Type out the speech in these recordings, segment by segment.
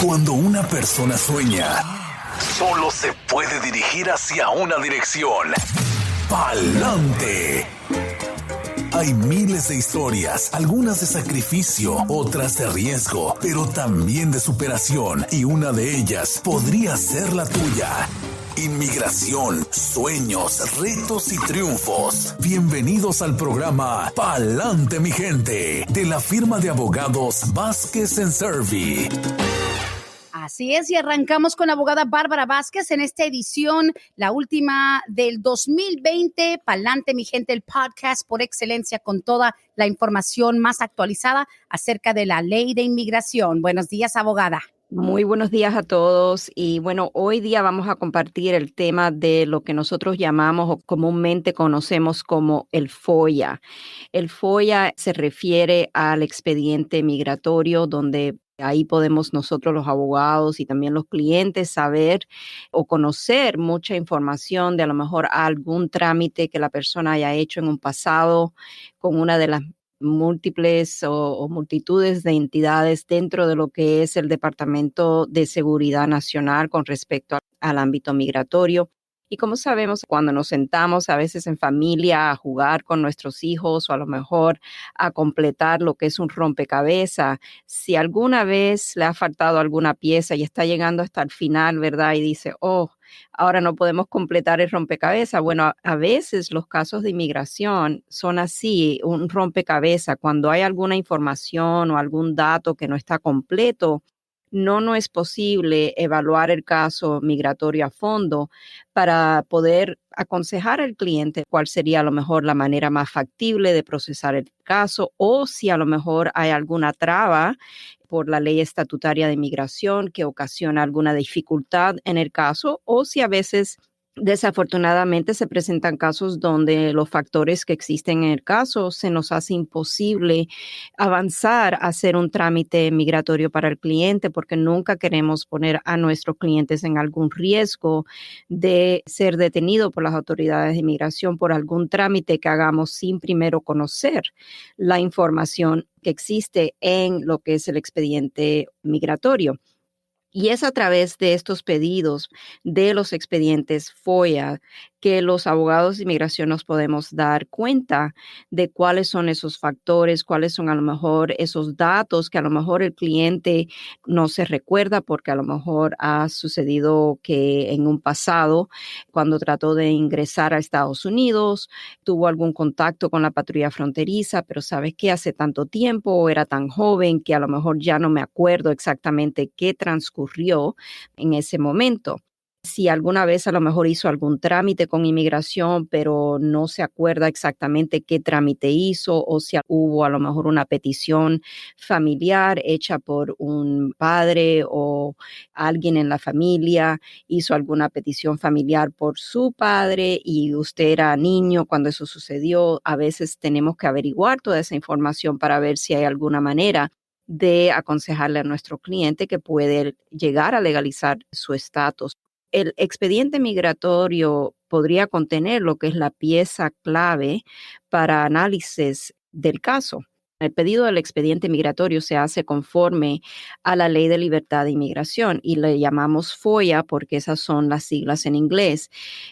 Cuando una persona sueña, solo se puede dirigir hacia una dirección: pa'lante. Hay miles de historias, algunas de sacrificio, otras de riesgo, pero también de superación, y una de ellas podría ser la tuya. Inmigración, sueños, retos y triunfos. Bienvenidos al programa Pa'lante, mi gente, de la firma de abogados Vázquez Servi. Así es, y arrancamos con la abogada Bárbara Vázquez en esta edición, la última del 2020. Pa'lante, mi gente, el podcast por excelencia con toda la información más actualizada acerca de la ley de inmigración. Buenos días, abogada. Muy buenos días a todos, y bueno, hoy día vamos a compartir el tema de lo que nosotros llamamos o comúnmente conocemos como el FOIA. El FOIA se refiere al expediente migratorio, donde ahí podemos nosotros los abogados y también los clientes saber o conocer mucha información de a lo mejor algún trámite que la persona haya hecho en un pasado con una de las múltiples o multitudes de entidades dentro de lo que es el Departamento de Seguridad Nacional con respecto al ámbito migratorio. Y como sabemos, cuando nos sentamos a veces en familia a jugar con nuestros hijos o a lo mejor a completar lo que es un rompecabezas, si alguna vez le ha faltado alguna pieza y está llegando hasta el final, ¿verdad? Y dice, ahora no podemos completar el rompecabezas. Bueno, a veces los casos de inmigración son así, un rompecabezas. Cuando hay alguna información o algún dato que no está completo, no es posible evaluar el caso migratorio a fondo para poder aconsejar al cliente cuál sería a lo mejor la manera más factible de procesar el caso, o si a lo mejor hay alguna traba por la ley estatutaria de inmigración que ocasiona alguna dificultad en el caso, o si a veces desafortunadamente se presentan casos donde los factores que existen en el caso se nos hace imposible avanzar a hacer un trámite migratorio para el cliente, porque nunca queremos poner a nuestros clientes en algún riesgo de ser detenido por las autoridades de inmigración por algún trámite que hagamos sin primero conocer la información que existe en lo que es el expediente migratorio. Y es a través de estos pedidos de los expedientes FOIA que los abogados de inmigración nos podemos dar cuenta de cuáles son esos factores, cuáles son a lo mejor esos datos que a lo mejor el cliente no se recuerda porque a lo mejor ha sucedido que en un pasado, cuando trató de ingresar a Estados Unidos, tuvo algún contacto con la patrulla fronteriza, pero sabes que hace tanto tiempo o era tan joven que a lo mejor ya no me acuerdo exactamente qué transcurrió en ese momento. Si alguna vez a lo mejor hizo algún trámite con inmigración, pero no se acuerda exactamente qué trámite hizo, o si hubo a lo mejor una petición familiar hecha por un padre o alguien en la familia, hizo alguna petición familiar por su padre y usted era niño cuando eso sucedió. A veces tenemos que averiguar toda esa información para ver si hay alguna manera de aconsejarle a nuestro cliente que puede llegar a legalizar su estatus. El expediente migratorio podría contener lo que es la pieza clave para análisis del caso. El pedido del expediente migratorio se hace conforme a la Ley de Libertad de Inmigración y le llamamos FOIA porque esas son las siglas en inglés.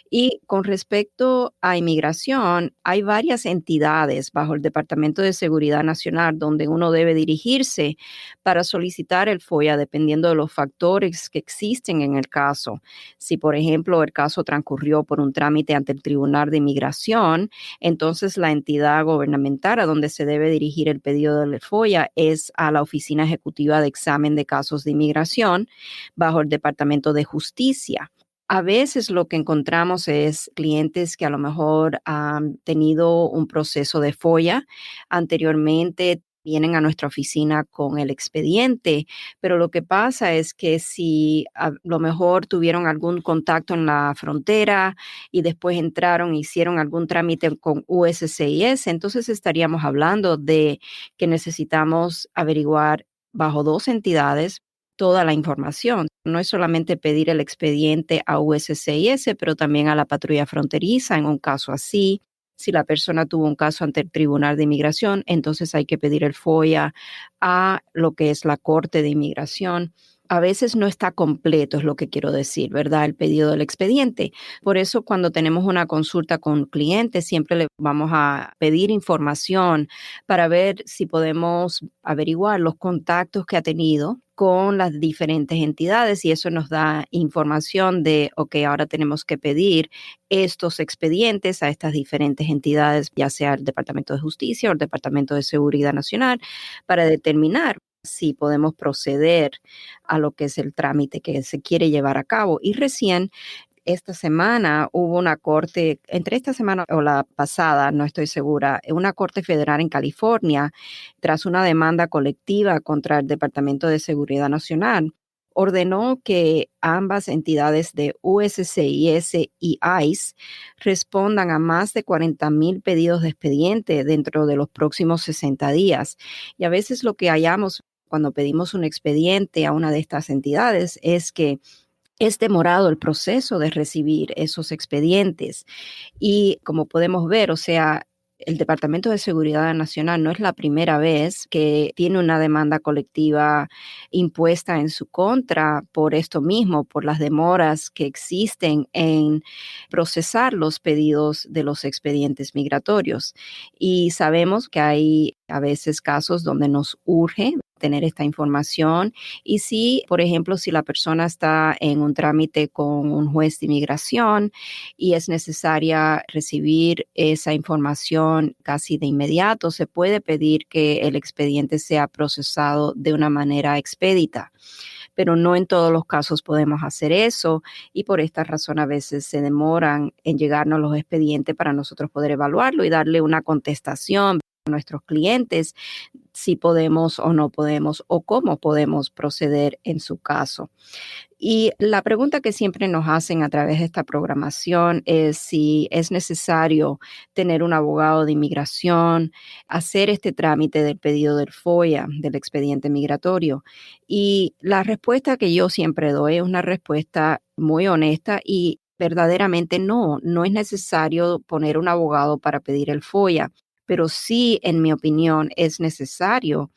Y con respecto a inmigración, hay varias entidades bajo el Departamento de Seguridad Nacional donde uno debe dirigirse para solicitar el FOIA dependiendo de los factores que existen en el caso. Si, por ejemplo, el caso transcurrió por un trámite ante el Tribunal de Inmigración, entonces la entidad gubernamental a donde se debe dirigir el pedido del FOIA es a la Oficina Ejecutiva de Examen de Casos de Inmigración bajo el Departamento de Justicia. A veces lo que encontramos es clientes que a lo mejor han tenido un proceso de FOIA anteriormente, vienen a nuestra oficina con el expediente, pero lo que pasa es que si a lo mejor tuvieron algún contacto en la frontera y después entraron e hicieron algún trámite con USCIS, entonces estaríamos hablando de que necesitamos averiguar bajo dos entidades toda la información. No es solamente pedir el expediente a USCIS, pero también a la patrulla fronteriza en un caso así. Si la persona tuvo un caso ante el Tribunal de Inmigración, entonces hay que pedir el FOIA a lo que es la Corte de Inmigración. a veces no está completo, es lo que quiero decir, ¿verdad? El pedido del expediente. Por eso, cuando tenemos una consulta con clientes, siempre le vamos a pedir información para ver si podemos averiguar los contactos que ha tenido con las diferentes entidades y eso nos da información de, ok, ahora tenemos que pedir estos expedientes a estas diferentes entidades, ya sea el Departamento de Justicia o el Departamento de Seguridad Nacional, para determinar si podemos proceder a lo que es el trámite que se quiere llevar a cabo. Y recién esta semana hubo una corte, entre esta semana o la pasada, no estoy segura, una corte federal en California, tras una demanda colectiva contra el Departamento de Seguridad Nacional, ordenó que ambas entidades de USCIS y ICE respondan a más de 40,000 pedidos de expediente dentro de los próximos 60 días. Y a veces lo que hallamos cuando pedimos un expediente a una de estas entidades es que es demorado el proceso de recibir esos expedientes. Y como podemos ver, o sea, el Departamento de Seguridad Nacional no es la primera vez que tiene una demanda colectiva impuesta en su contra por esto mismo, por las demoras que existen en procesar los pedidos de los expedientes migratorios. Y sabemos que hay a veces casos donde nos urge tener esta información y si, por ejemplo, si la persona está en un trámite con un juez de inmigración y es necesaria recibir esa información casi de inmediato, se puede pedir que el expediente sea procesado de una manera expedita. Pero no en todos los casos podemos hacer eso y por esta razón a veces se demoran en llegarnos los expedientes para nosotros poder evaluarlo y darle una contestación a nuestros clientes si podemos o no podemos o cómo podemos proceder en su caso. Y la pregunta que siempre nos hacen a través de esta programación es si es necesario tener un abogado de inmigración, hacer este trámite del pedido del FOIA, del expediente migratorio. Y la respuesta que yo siempre doy es una respuesta muy honesta y verdaderamente no es necesario poner un abogado para pedir el FOIA, pero sí, en mi opinión, es necesario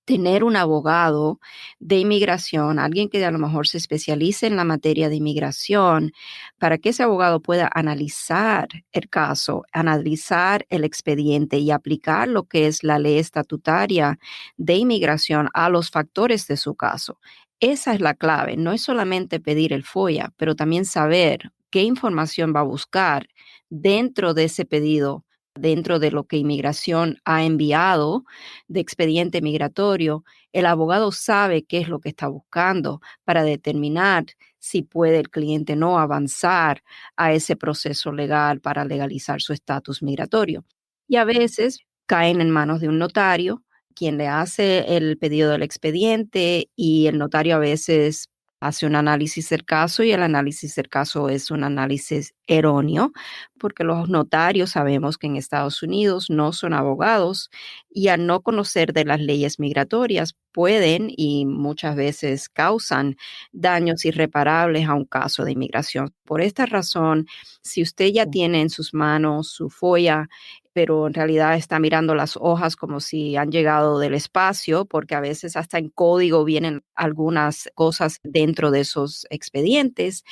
tener un abogado de inmigración, alguien que a lo mejor se especialice en la materia de inmigración, para que ese abogado pueda analizar el caso, analizar el expediente y aplicar lo que es la ley estatutaria de inmigración a los factores de su caso. Esa es la clave, no es solamente pedir el FOIA, pero también saber qué información va a buscar dentro de ese pedido, dentro de lo que inmigración ha enviado de expediente migratorio. El abogado sabe qué es lo que está buscando para determinar si puede el cliente no avanzar a ese proceso legal para legalizar su estatus migratorio. Y a veces caen en manos de un notario, quien le hace el pedido del expediente y el notario a veces hace un análisis del caso y el análisis del caso es un análisis erróneo, porque los notarios sabemos que en Estados Unidos no son abogados y al no conocer de las leyes migratorias pueden y muchas veces causan daños irreparables a un caso de inmigración. Por esta razón, si usted ya tiene en sus manos su FOIA, pero en realidad está mirando las hojas como si han llegado del espacio, porque a veces hasta en código vienen algunas cosas dentro de esos expedientes.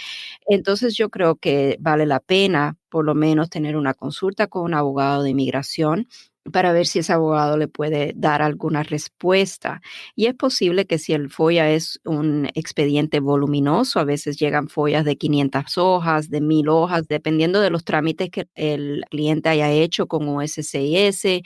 Entonces yo creo que vale la pena por lo menos tener una consulta con un abogado de inmigración para ver si ese abogado le puede dar alguna respuesta. Y es posible que si el FOIA es un expediente voluminoso, a veces llegan FOIAs de 500 hojas, de 1,000 hojas, dependiendo de los trámites que el cliente haya hecho con USCIS,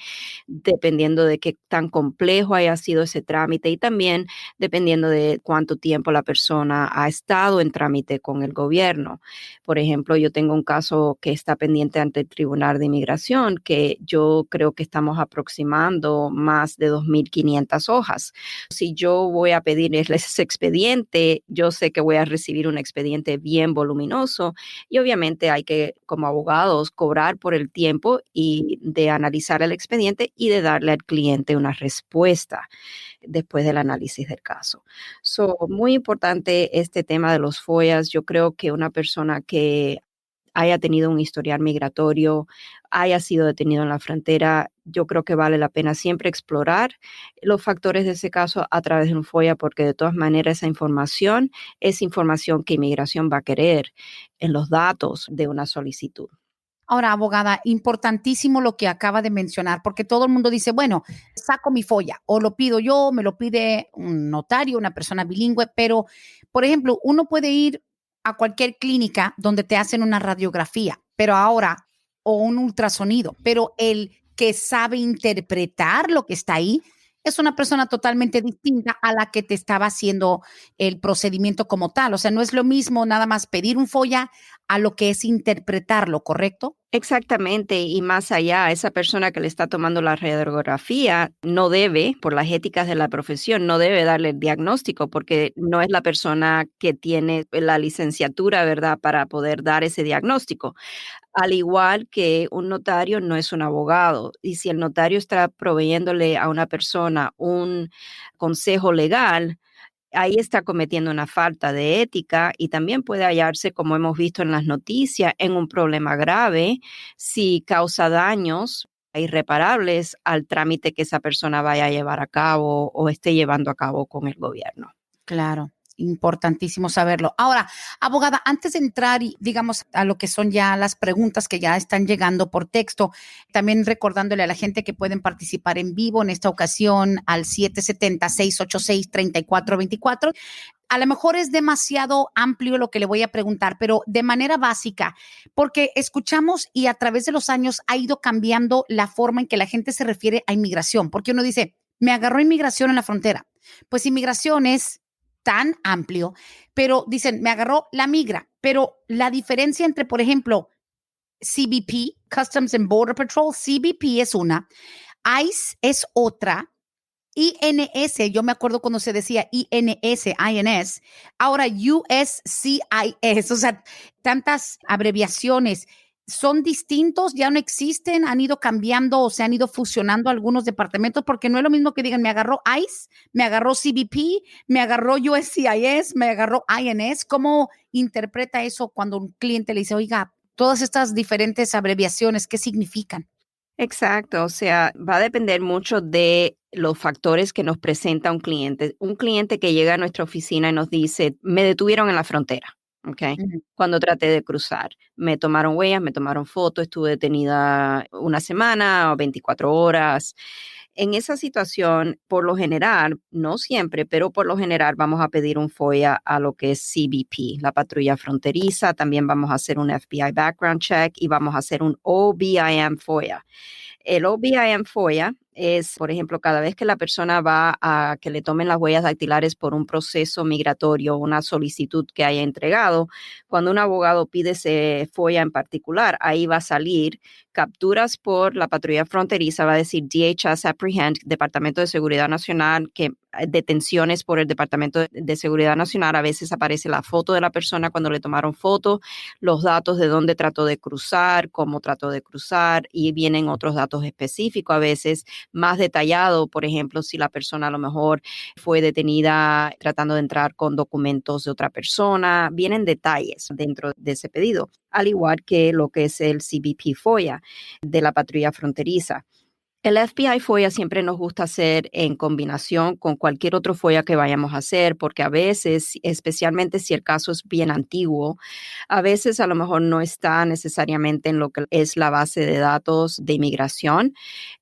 dependiendo de qué tan complejo haya sido ese trámite y también dependiendo de cuánto tiempo la persona ha estado en trámite con el gobierno. Por ejemplo, yo tengo un caso que está pendiente ante el Tribunal de Inmigración que yo creo que estamos aproximando más de 2,500 hojas. Si yo voy a pedirles ese expediente, yo sé que voy a recibir un expediente bien voluminoso y obviamente hay que, como abogados, cobrar por el tiempo y de analizar el expediente y de darle al cliente una respuesta después del análisis del caso. Muy importante este tema de los FOIAs. Yo creo que una persona que haya tenido un historial migratorio, haya sido detenido en la frontera, yo creo que vale la pena siempre explorar los factores de ese caso a través de un FOIA, porque de todas maneras esa información es información que inmigración va a querer en los datos de una solicitud. Ahora, abogada, importantísimo lo que acaba de mencionar, porque todo el mundo dice, bueno, saco mi FOIA o lo pido yo, me lo pide un notario, una persona bilingüe, pero, por ejemplo, uno puede ir a cualquier clínica donde te hacen una radiografía, pero ahora, o un ultrasonido, pero el que sabe interpretar lo que está ahí es una persona totalmente distinta a la que te estaba haciendo el procedimiento como tal. O sea, no es lo mismo nada más pedir un FOIA a lo que es interpretarlo, ¿correcto? Exactamente, y más allá, esa persona que le está tomando la radiografía no debe, por las éticas de la profesión, no debe darle el diagnóstico porque no es la persona que tiene la licenciatura, ¿verdad?, para poder dar ese diagnóstico. Al igual que un notario no es un abogado, y si el notario está proveyéndole a una persona un consejo legal, ahí está cometiendo una falta de ética y también puede hallarse, como hemos visto en las noticias, en un problema grave si causa daños irreparables al trámite que esa persona vaya a llevar a cabo o esté llevando a cabo con el gobierno. Claro, importantísimo saberlo. Ahora, abogada, antes de entrar y digamos a lo que son ya las preguntas que ya están llegando por texto, también recordándole a la gente que pueden participar en vivo en esta ocasión al 770-686-3424. A lo mejor es demasiado amplio lo que le voy a preguntar, pero de manera básica, porque escuchamos y a través de los años ha ido cambiando la forma en que la gente se refiere a inmigración, porque uno dice, me agarró inmigración en la frontera. Pues inmigración es tan amplio, pero dicen, me agarró la migra, pero la diferencia entre, por ejemplo, CBP, Customs and Border Patrol, CBP es una, ICE es otra, INS, yo me acuerdo cuando se decía INS, ahora USCIS, o sea, tantas abreviaciones. ¿Son distintos? ¿Ya no existen? ¿Han ido cambiando o se han ido fusionando algunos departamentos? Porque no es lo mismo que digan, me agarró ICE, me agarró CBP, me agarró USCIS, me agarró INS. ¿Cómo interpreta eso cuando un cliente le dice, oiga, todas estas diferentes abreviaciones, qué significan? Exacto, o sea, va a depender mucho de los factores que nos presenta un cliente. Un cliente que llega a nuestra oficina y nos dice, me detuvieron en la frontera, ¿ok? Ujú. Cuando traté de cruzar, me tomaron huellas, me tomaron fotos, estuve detenida una semana o 24 horas. En esa situación, por lo general, no siempre, pero por lo general vamos a pedir un FOIA a lo que es CBP, la patrulla fronteriza. También vamos a hacer un FBI background check y vamos a hacer un OBIM FOIA. El OBIM FOIA es, por ejemplo, cada vez que la persona va a que le tomen las huellas dactilares por un proceso migratorio, una solicitud que haya entregado, cuando un abogado pide ese FOIA en particular, ahí va a salir capturas por la patrulla fronteriza, va a decir DHS Apprehend, Departamento de Seguridad Nacional, que detenciones por el Departamento de Seguridad Nacional, a veces aparece la foto de la persona cuando le tomaron foto, los datos de dónde trató de cruzar, cómo trató de cruzar, y vienen otros datos específicos, a veces más detallado, por ejemplo, si la persona a lo mejor fue detenida tratando de entrar con documentos de otra persona, vienen detalles dentro de ese pedido, al igual que lo que es el CBP FOIA de la patrulla fronteriza. El FBI FOIA siempre nos gusta hacer en combinación con cualquier otro FOIA que vayamos a hacer, porque a veces, especialmente si el caso es bien antiguo, a veces a lo mejor no está necesariamente en lo que es la base de datos de inmigración,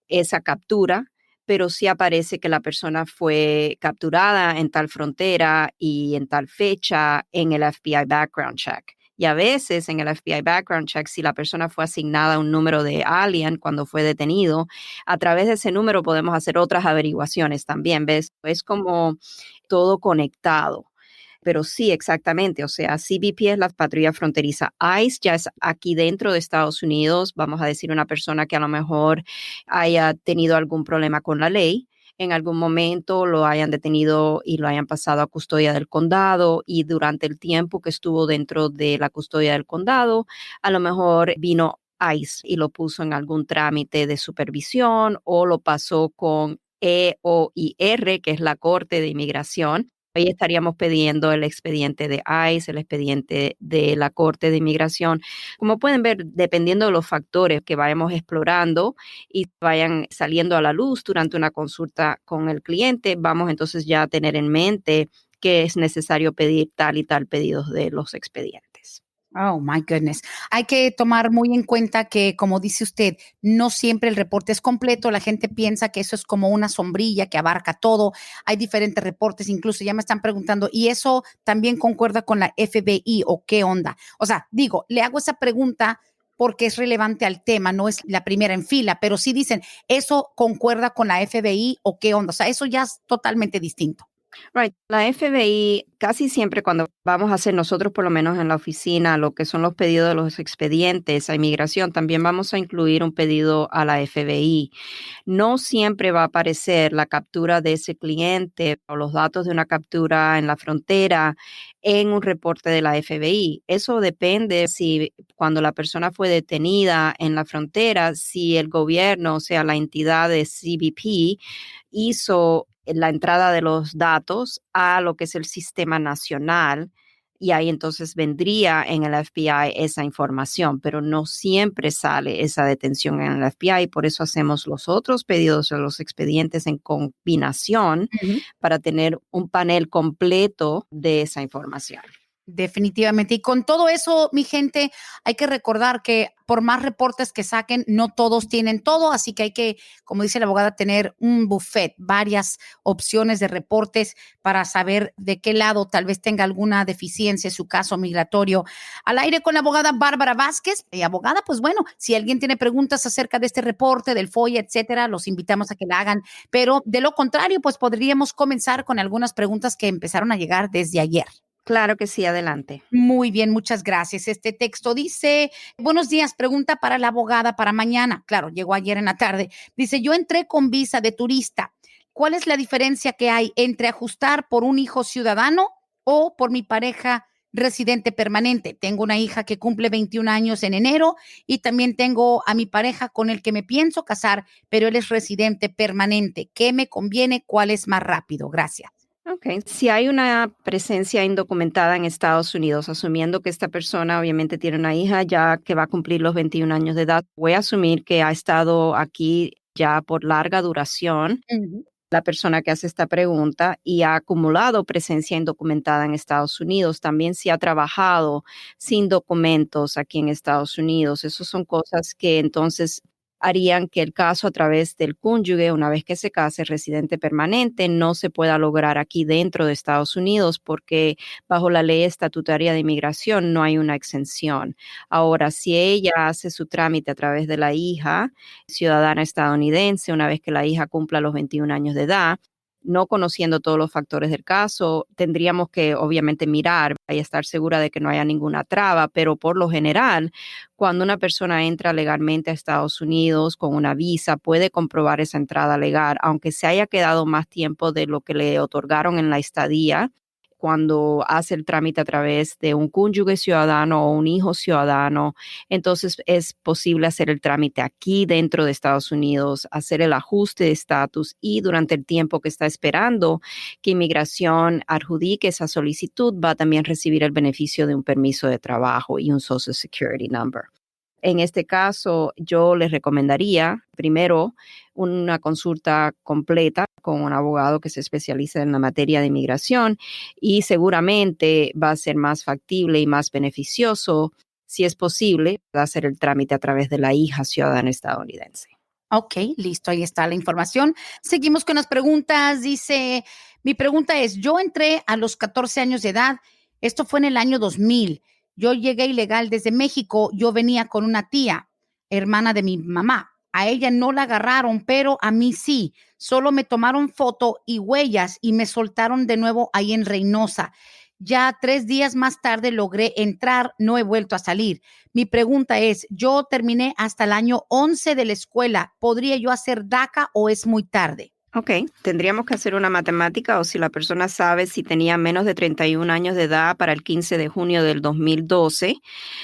esa captura, pero sí aparece que la persona fue capturada en tal frontera y en tal fecha en el FBI background check. Y a veces en el FBI background check, si la persona fue asignada un número de alien cuando fue detenido, a través de ese número podemos hacer otras averiguaciones también, ¿ves? Es como todo conectado. Pero sí, exactamente. O sea, CBP es la patrulla fronteriza. ICE ya es aquí dentro de Estados Unidos. Vamos a decir una persona que a lo mejor haya tenido algún problema con la ley. En algún momento lo hayan detenido y lo hayan pasado a custodia del condado y durante el tiempo que estuvo dentro de la custodia del condado, a lo mejor vino ICE y lo puso en algún trámite de supervisión o lo pasó con EOIR, que es la Corte de Inmigración, Ahí estaríamos pidiendo el expediente de ICE, el expediente de la Corte de Inmigración. Como pueden ver, dependiendo de los factores que vayamos explorando y vayan saliendo a la luz durante una consulta con el cliente, vamos entonces ya a tener en mente que es necesario pedir tal y tal pedidos de los expedientes. Oh, my goodness. Hay que tomar muy en cuenta que, como dice usted, no siempre el reporte es completo. La gente piensa que eso es como una sombrilla que abarca todo. Hay diferentes reportes, incluso ya me están preguntando, ¿y eso también concuerda con la FBI o qué onda? O sea, digo, le hago esa pregunta porque es relevante al tema, no es la primera en fila, pero sí dicen, ¿eso concuerda con la FBI o qué onda? O sea, eso ya es totalmente distinto. Right. La FBI casi siempre cuando vamos a hacer nosotros, por lo menos en la oficina, lo que son los pedidos de los expedientes a inmigración, también vamos a incluir un pedido a la FBI. No siempre va a aparecer la captura de ese cliente o los datos de una captura en la frontera en un reporte de la FBI. Eso depende si cuando la persona fue detenida en la frontera, si el gobierno, o sea, la entidad de CBP, hizo la entrada de los datos a lo que es el sistema nacional y ahí entonces vendría en el FBI esa información, pero no siempre sale esa detención en el FBI y por eso hacemos los otros pedidos de los expedientes en combinación para tener un panel completo de esa información. Definitivamente. Y con todo eso, mi gente, hay que recordar que por más reportes que saquen, no todos tienen todo, así que hay que, como dice la abogada, tener un buffet, varias opciones de reportes para saber de qué lado tal vez tenga alguna deficiencia en su caso migratorio. Al aire con la abogada Bárbara Vázquez. Y abogada, pues bueno, si alguien tiene preguntas acerca de este reporte, del FOIA, etcétera, los invitamos a que la hagan. Pero de lo contrario, pues podríamos comenzar con algunas preguntas que empezaron a llegar desde ayer. Claro que sí, adelante. Muy bien, muchas gracias. Este texto dice, buenos días, pregunta para la abogada para mañana. Claro, llegó ayer en la tarde. Dice, yo entré con visa de turista. ¿Cuál es la diferencia que hay entre ajustar por un hijo ciudadano o por mi pareja residente permanente? Tengo una hija que cumple 21 años en enero y también tengo a mi pareja con el que me pienso casar, pero él es residente permanente. ¿Qué me conviene? ¿Cuál es más rápido? Gracias. Ok, si hay una presencia indocumentada en Estados Unidos, asumiendo que esta persona obviamente tiene una hija ya que va a cumplir los 21 años de edad, voy a asumir que ha estado aquí ya por larga duración la persona que hace esta pregunta y ha acumulado presencia indocumentada en Estados Unidos. También si ha trabajado sin documentos aquí en Estados Unidos. Esas son cosas que entonces harían que el caso a través del cónyuge, una vez que se case, residente permanente, no se pueda lograr aquí dentro de Estados Unidos porque bajo la ley estatutaria de inmigración no hay una exención. Ahora, si ella hace su trámite a través de la hija, ciudadana estadounidense, una vez que la hija cumpla los 21 años de edad, no conociendo todos los factores del caso, tendríamos que obviamente mirar y estar segura de que no haya ninguna traba, pero por lo general, cuando una persona entra legalmente a Estados Unidos con una visa, puede comprobar esa entrada legal, aunque se haya quedado más tiempo de lo que le otorgaron en la estadía. Cuando hace el trámite a través de un cónyuge ciudadano o un hijo ciudadano, entonces es posible hacer el trámite aquí dentro de Estados Unidos, hacer el ajuste de estatus y durante el tiempo que está esperando que inmigración adjudique esa solicitud, va a también recibir el beneficio de un permiso de trabajo y un Social Security Number. En este caso, yo les recomendaría primero una consulta completa con un abogado que se especializa en la materia de inmigración y seguramente va a ser más factible y más beneficioso, si es posible, hacer el trámite a través de la hija ciudadana estadounidense. Ok, listo, ahí está la información. Seguimos con las preguntas. Dice, mi pregunta es, yo entré a los 14 años de edad, esto fue en el año 2000. Yo llegué ilegal desde México, yo venía con una tía, hermana de mi mamá. A ella no la agarraron, pero a mí sí. Solo me tomaron foto y huellas y me soltaron de nuevo ahí en Reynosa. Ya 3 días más tarde logré entrar, no he vuelto a salir. Mi pregunta es, yo terminé hasta el año 11 de la escuela. ¿Podría yo hacer DACA o es muy tarde? Ok, tendríamos que hacer una matemática o si la persona sabe si tenía menos de 31 años de edad para el 15 de junio del 2012,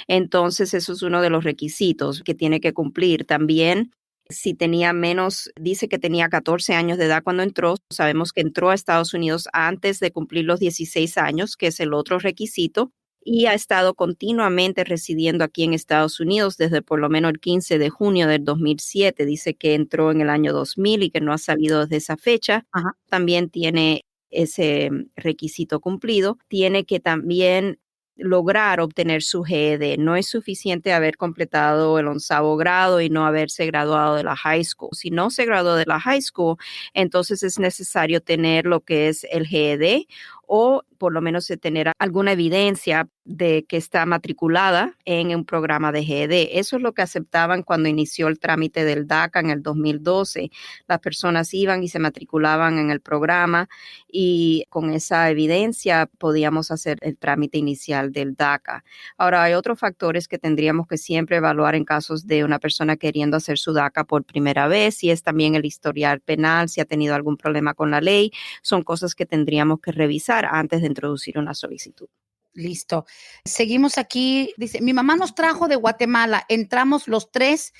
entonces eso es uno de los requisitos que tiene que cumplir. También si tenía menos, dice que tenía 14 años de edad cuando entró. Sabemos que entró a Estados Unidos antes de cumplir los 16 años, que es el otro requisito, y ha estado continuamente residiendo aquí en Estados Unidos desde por lo menos el 15 de junio del 2007. Dice que entró en el año 2000 y que no ha salido desde esa fecha. Ajá. También tiene ese requisito cumplido. Tiene que también lograr obtener su GED. No es suficiente haber completado el 11º grado y no haberse graduado de la high school. Si no se graduó de la high school, entonces es necesario tener lo que es el GED o por lo menos tener alguna evidencia de que está matriculada en un programa de GED. Eso es lo que aceptaban cuando inició el trámite del DACA en el 2012. Las personas iban y se matriculaban en el programa y con esa evidencia podíamos hacer el trámite inicial del DACA. Ahora, hay otros factores que tendríamos que siempre evaluar en casos de una persona queriendo hacer su DACA por primera vez, y es también el historial penal, si ha tenido algún problema con la ley. Son cosas que tendríamos que revisar antes de introducir una solicitud. Listo. Seguimos aquí. Dice, mi mamá nos trajo de Guatemala, entramos los tres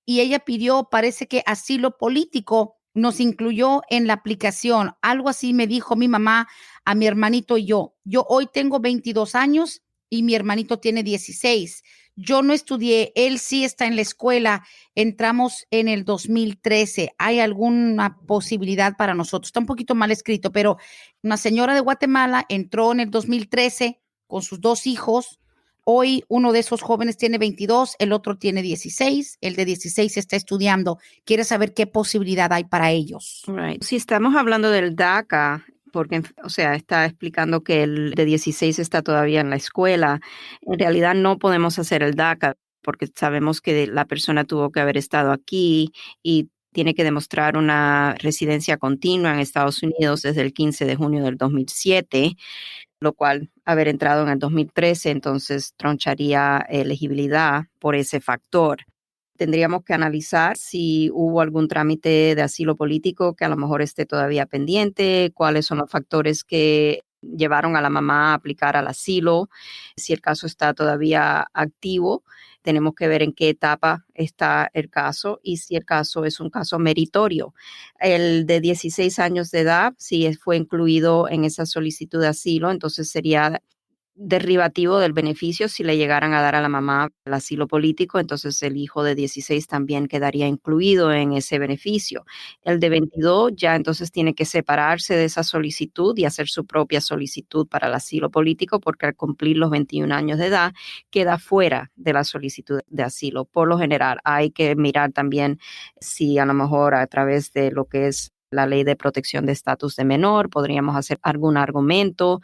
y ella pidió, parece que asilo político, nos incluyó en la aplicación. Algo así me dijo mi mamá a mi hermanito y yo. Yo hoy tengo 22 años y mi hermanito tiene 16. Yo no estudié, él sí está en la escuela. Entramos en el 2013. ¿Hay alguna posibilidad para nosotros? Está un poquito mal escrito, pero una señora de Guatemala entró en el 2013 con sus 2 hijos. Hoy uno de esos jóvenes tiene 22, el otro tiene 16, el de 16 está estudiando. Quiere saber qué posibilidad hay para ellos. Right. Si estamos hablando del DACA, porque, o sea, está explicando que el de 16 está todavía en la escuela, en realidad no podemos hacer el DACA porque sabemos que la persona tuvo que haber estado aquí y tiene que demostrar una residencia continua en Estados Unidos desde el 15 de junio del 2007, lo cual haber entrado en el 2013, entonces troncharía elegibilidad por ese factor. Tendríamos que analizar si hubo algún trámite de asilo político que a lo mejor esté todavía pendiente, cuáles son los factores que llevaron a la mamá a aplicar al asilo, si el caso está todavía activo. Tenemos que ver en qué etapa está el caso y si el caso es un caso meritorio. El de 16 años de edad, si fue incluido en esa solicitud de asilo, entonces sería derivativo del beneficio si le llegaran a dar a la mamá el asilo político, entonces el hijo de 16 también quedaría incluido en ese beneficio. El de 22 ya entonces tiene que separarse de esa solicitud y hacer su propia solicitud para el asilo político, porque al cumplir los 21 años de edad queda fuera de la solicitud de asilo. Por lo general hay que mirar también si a lo mejor a través de lo que es la ley de protección de estatus de menor podríamos hacer algún argumento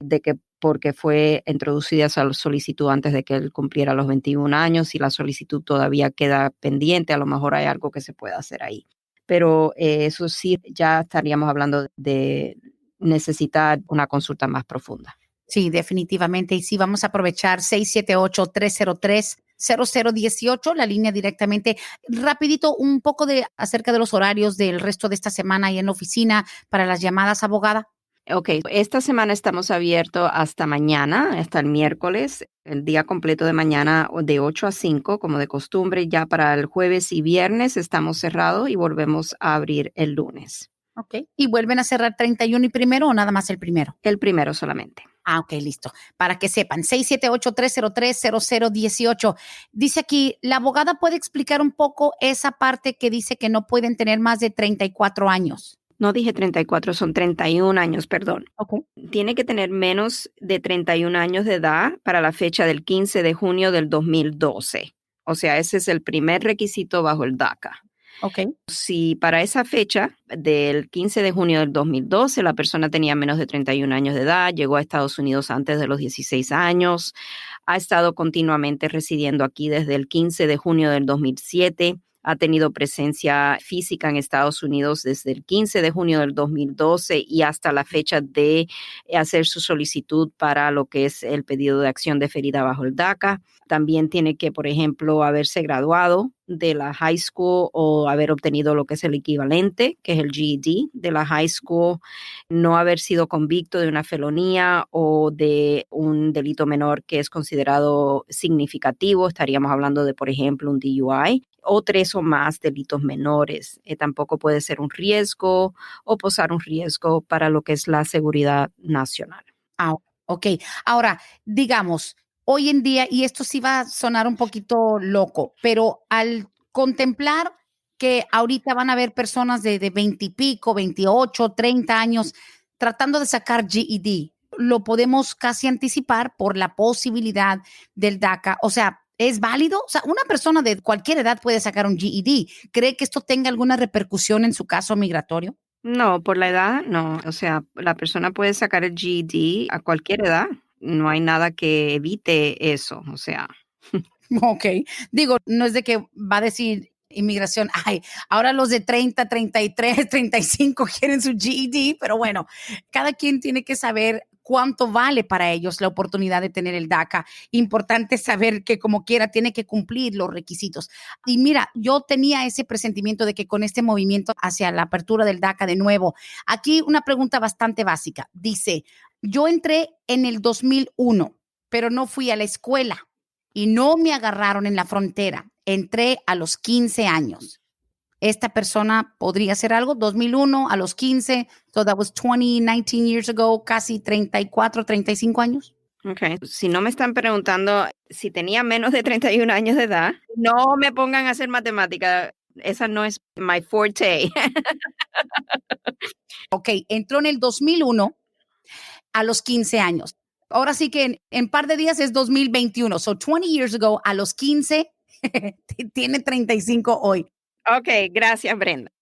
de que porque fue introducida esa solicitud antes de que él cumpliera los 21 años y la solicitud todavía queda pendiente, a lo mejor hay algo que se pueda hacer ahí. Pero eso sí, ya estaríamos hablando de necesitar una consulta más profunda. Sí, definitivamente. Y sí, vamos a aprovechar 678-303-0018, la línea directamente. Rapidito, un poco acerca de los horarios del resto de esta semana y en la oficina para las llamadas, abogada. Ok, esta semana estamos abiertos hasta mañana, hasta el miércoles, el día completo de mañana de 8 a 5, como de costumbre. Ya para el jueves y viernes estamos cerrados y volvemos a abrir el lunes. Ok. ¿Y vuelven a cerrar 31 y primero o nada más el primero? El primero solamente. Ah, ok, listo. Para que sepan, 678-303-0018. Dice aquí, la abogada puede explicar un poco esa parte que dice que no pueden tener más de 34 años. No dije 34, son 31 años, perdón. Okay. Tiene que tener menos de 31 años de edad para la fecha del 15 de junio del 2012. O sea, ese es el primer requisito bajo el DACA. Okay. Si para esa fecha del 15 de junio del 2012 la persona tenía menos de 31 años de edad, llegó a Estados Unidos antes de los 16 años, ha estado continuamente residiendo aquí desde el 15 de junio del 2007, ha tenido presencia física en Estados Unidos desde el 15 de junio del 2012 y hasta la fecha de hacer su solicitud para lo que es el pedido de acción deferida bajo el DACA. También tiene que, por ejemplo, haberse graduado de la high school o haber obtenido lo que es el equivalente, que es el GED de la high school, no haber sido convicto de una felonía o de un delito menor que es considerado significativo. Estaríamos hablando de, por ejemplo, un DUI. o 3 o más delitos menores. Tampoco puede ser un riesgo o posar un riesgo para lo que es la seguridad nacional. Ah, ok. Ahora, digamos, hoy en día, y esto sí va a sonar un poquito loco, pero al contemplar que ahorita van a haber personas de 20 y pico, 28, 30 años tratando de sacar GED, lo podemos casi anticipar por la posibilidad del DACA. O sea, ¿es válido? O sea, una persona de cualquier edad puede sacar un GED. ¿Cree que esto tenga alguna repercusión en su caso migratorio? No, por la edad, no. O sea, la persona puede sacar el GED a cualquier edad. No hay nada que evite eso. O sea, Ok, digo, no es de que va a decir inmigración, ay, ahora los de 30, 33, 35 quieren su GED, pero bueno, cada quien tiene que saber cuánto vale para ellos la oportunidad de tener el DACA. Importante saber que como quiera tiene que cumplir los requisitos. Y mira, yo tenía ese presentimiento de que con este movimiento hacia la apertura del DACA de nuevo, aquí una pregunta bastante básica. Dice, yo entré en el 2001, pero no fui a la escuela y no me agarraron en la frontera. Entré a los 15 años. Esta persona podría hacer algo, 2001 a los 15, so that was 20, 19 years ago, casi 34, 35 años. okay. Si no me están preguntando si tenía menos de 31 años de edad, no me pongan a hacer matemática. Esa no es my forte. Ok, entró en el 2001 a los 15 años. Ahora sí que en par de días es 2021, so 20 years ago a los 15, tiene 35 hoy. Ok, gracias, Brenda.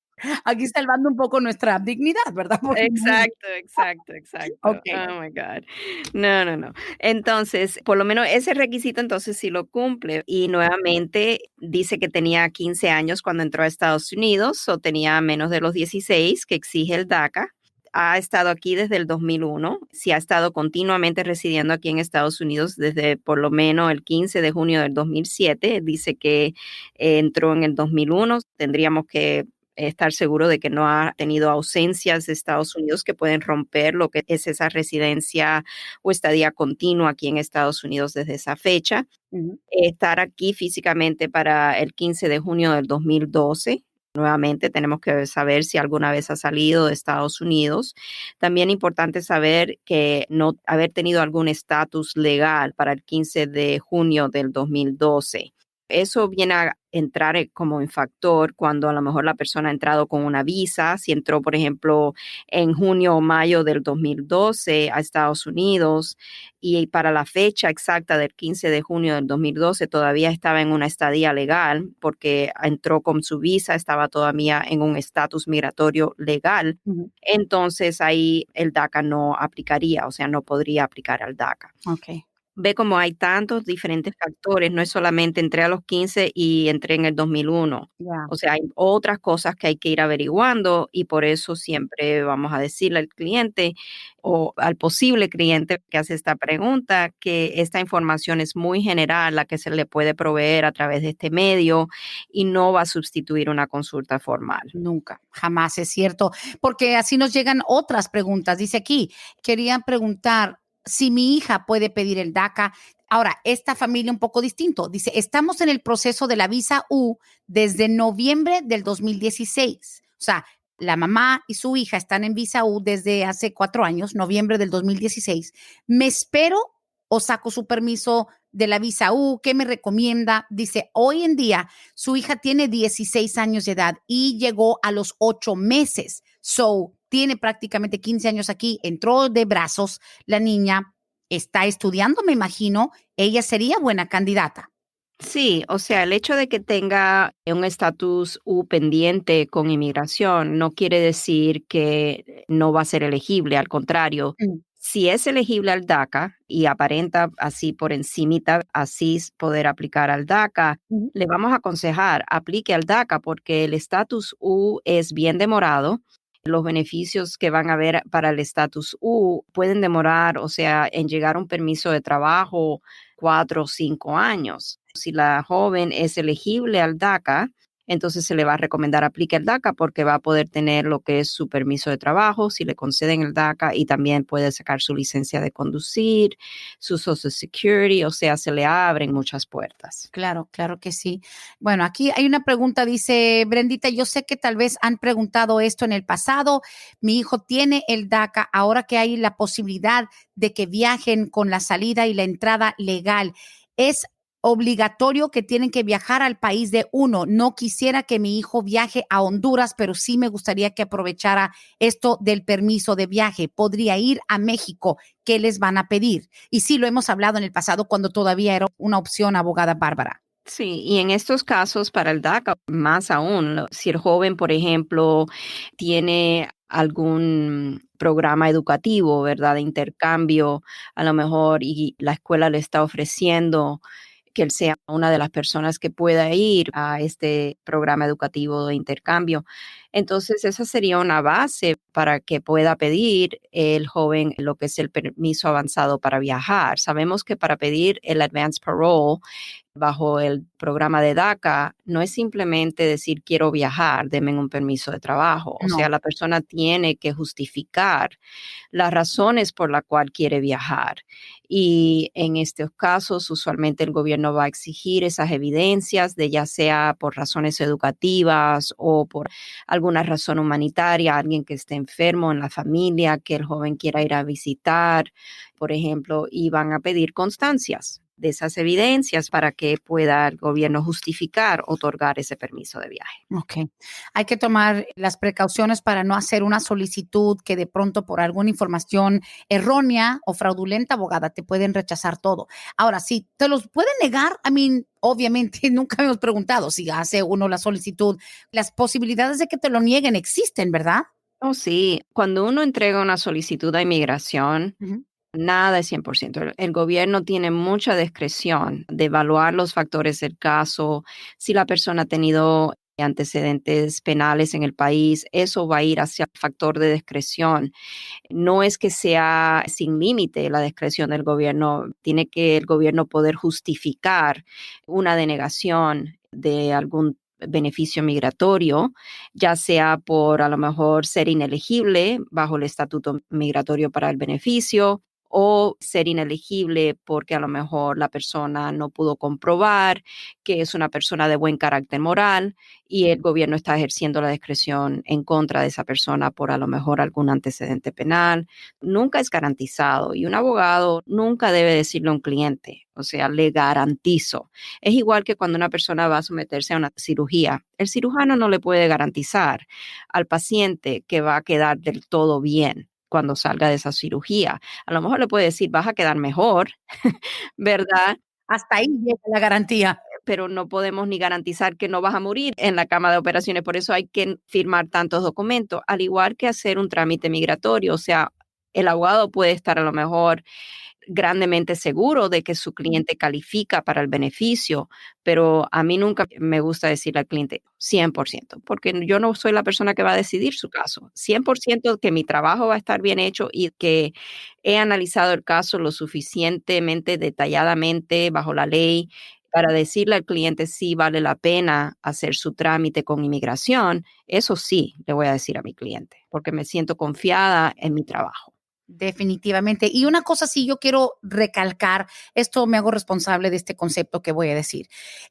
Aquí salvando un poco nuestra dignidad, ¿verdad? Porque, Exacto, exacto, exacto. ok. Oh my God. No, no, no. Entonces, por lo menos ese requisito entonces sí lo cumple. Y nuevamente dice que tenía 15 años cuando entró a Estados Unidos o tenía menos de los 16 que exige el DACA. Ha estado aquí desde el 2001. Si ha estado continuamente residiendo aquí en Estados Unidos desde por lo menos el 15 de junio del 2007. Dice que entró en el 2001. Tendríamos que estar seguro de que no ha tenido ausencias de Estados Unidos que pueden romper lo que es esa residencia o estadía continua aquí en Estados Unidos desde esa fecha. Ujú. Estar aquí físicamente para el 15 de junio del 2012. Nuevamente tenemos que saber si alguna vez ha salido de Estados Unidos. También importante saber que no haber tenido algún estatus legal para el 15 de junio del 2012. Eso viene a entrar como en factor cuando a lo mejor la persona ha entrado con una visa, si entró, por ejemplo, en junio o mayo del 2012 a Estados Unidos y para la fecha exacta del 15 de junio del 2012 todavía estaba en una estadía legal porque entró con su visa, estaba todavía en un estatus migratorio legal. Ujú. Entonces ahí el DACA no aplicaría, o sea, no podría aplicar al DACA. Ok. Ve como hay tantos diferentes factores, no es solamente entré a los 15 y entré en el 2001. Ya. O sea, hay otras cosas que hay que ir averiguando y por eso siempre vamos a decirle al cliente o al posible cliente que hace esta pregunta que esta información es muy general, la que se le puede proveer a través de este medio y no va a sustituir una consulta formal. Nunca, jamás es cierto, porque así nos llegan otras preguntas. Dice aquí, querían preguntar si mi hija puede pedir el DACA. Ahora, esta familia un poco distinto. Dice, estamos en el proceso de la visa U desde noviembre del 2016. O sea, la mamá y su hija están en visa U desde hace 4 años, noviembre del 2016. ¿Me espero o saco su permiso de la visa U? ¿Qué me recomienda? Dice, hoy en día su hija tiene 16 años de edad y llegó a los 8 meses. So, tiene prácticamente 15 años aquí, entró de brazos la niña, está estudiando, me imagino, ella sería buena candidata. Sí, o sea, el hecho de que tenga un estatus U pendiente con inmigración no quiere decir que no va a ser elegible, al contrario, Mm. si es elegible al DACA y aparenta así por encimita, así poder aplicar al DACA, Ujú. le vamos a aconsejar, aplique al DACA porque el estatus U es bien demorado. Los beneficios que van a haber para el estatus U pueden demorar, o sea, en llegar a un permiso de trabajo 4 o 5 años. Si la joven es elegible al DACA, entonces se le va a recomendar aplique el DACA porque va a poder tener lo que es su permiso de trabajo si le conceden el DACA y también puede sacar su licencia de conducir, su Social Security, o sea, se le abren muchas puertas. Claro, claro que sí. Bueno, aquí hay una pregunta, dice Brendita, yo sé que tal vez han preguntado esto en el pasado, mi hijo tiene el DACA, ahora que hay la posibilidad de que viajen con la salida y la entrada legal, ¿es obligatorio que tienen que viajar al país de uno? No quisiera que mi hijo viaje a Honduras, pero sí me gustaría que aprovechara esto del permiso de viaje. Podría ir a México. ¿Qué les van a pedir? Y sí, lo hemos hablado en el pasado cuando todavía era una opción, abogada Bárbara. Sí, y en estos casos para el DACA, más aún, si el joven, por ejemplo, tiene algún programa educativo, ¿verdad? De intercambio, a lo mejor, y la escuela le está ofreciendo que él sea una de las personas que pueda ir a este programa educativo de intercambio. Entonces, esa sería una base para que pueda pedir el joven lo que es el permiso avanzado para viajar. Sabemos que para pedir el advanced parole bajo el programa de DACA, no es simplemente decir quiero viajar, denme un permiso de trabajo. O sea, No. la persona tiene que justificar las razones por las cuales quiere viajar. Y en estos casos, usualmente el gobierno va a exigir esas evidencias de ya sea por razones educativas o por alguna razón humanitaria, alguien que esté enfermo en la familia, que el joven quiera ir a visitar, por ejemplo, y van a pedir constancias de esas evidencias para que pueda el gobierno justificar, otorgar ese permiso de viaje. Ok. Hay que tomar las precauciones para no hacer una solicitud que de pronto por alguna información errónea o fraudulenta, abogada, te pueden rechazar todo. Ahora, si te los pueden negar, obviamente nunca hemos preguntado si hace uno la solicitud. Las posibilidades de que te lo nieguen existen, ¿verdad? Oh, sí, cuando uno entrega una solicitud a inmigración, Ujú. nada es 100%. El gobierno tiene mucha discreción de evaluar los factores del caso. Si la persona ha tenido antecedentes penales en el país, eso va a ir hacia el factor de discreción. No es que sea sin límite la discreción del gobierno, tiene que el gobierno poder justificar una denegación de algún beneficio migratorio, ya sea por a lo mejor ser inelegible bajo el estatuto migratorio para el beneficio o ser inelegible porque a lo mejor la persona no pudo comprobar que es una persona de buen carácter moral y el gobierno está ejerciendo la discreción en contra de esa persona por a lo mejor algún antecedente penal. Nunca es garantizado y un abogado nunca debe decirle a un cliente, o sea, le garantizo. Es igual que cuando una persona va a someterse a una cirugía. El cirujano no le puede garantizar al paciente que va a quedar del todo bien cuando salga de esa cirugía. A lo mejor le puede decir, vas a quedar mejor, ¿verdad? Hasta ahí llega la garantía. Pero no podemos ni garantizar que no vas a morir en la cama de operaciones. Por eso hay que firmar tantos documentos, al igual que hacer un trámite migratorio. O sea, el abogado puede estar a lo mejor grandemente seguro de que su cliente califica para el beneficio, pero a mí nunca me gusta decirle al cliente 100%, porque yo no soy la persona que va a decidir su caso. 100% que mi trabajo va a estar bien hecho y que he analizado el caso lo suficientemente detalladamente bajo la ley para decirle al cliente si vale la pena hacer su trámite con inmigración. Eso sí, le voy a decir a mi cliente, porque me siento confiada en mi trabajo. Definitivamente. Y una cosa sí yo quiero recalcar, esto me hago responsable de este concepto que voy a decir.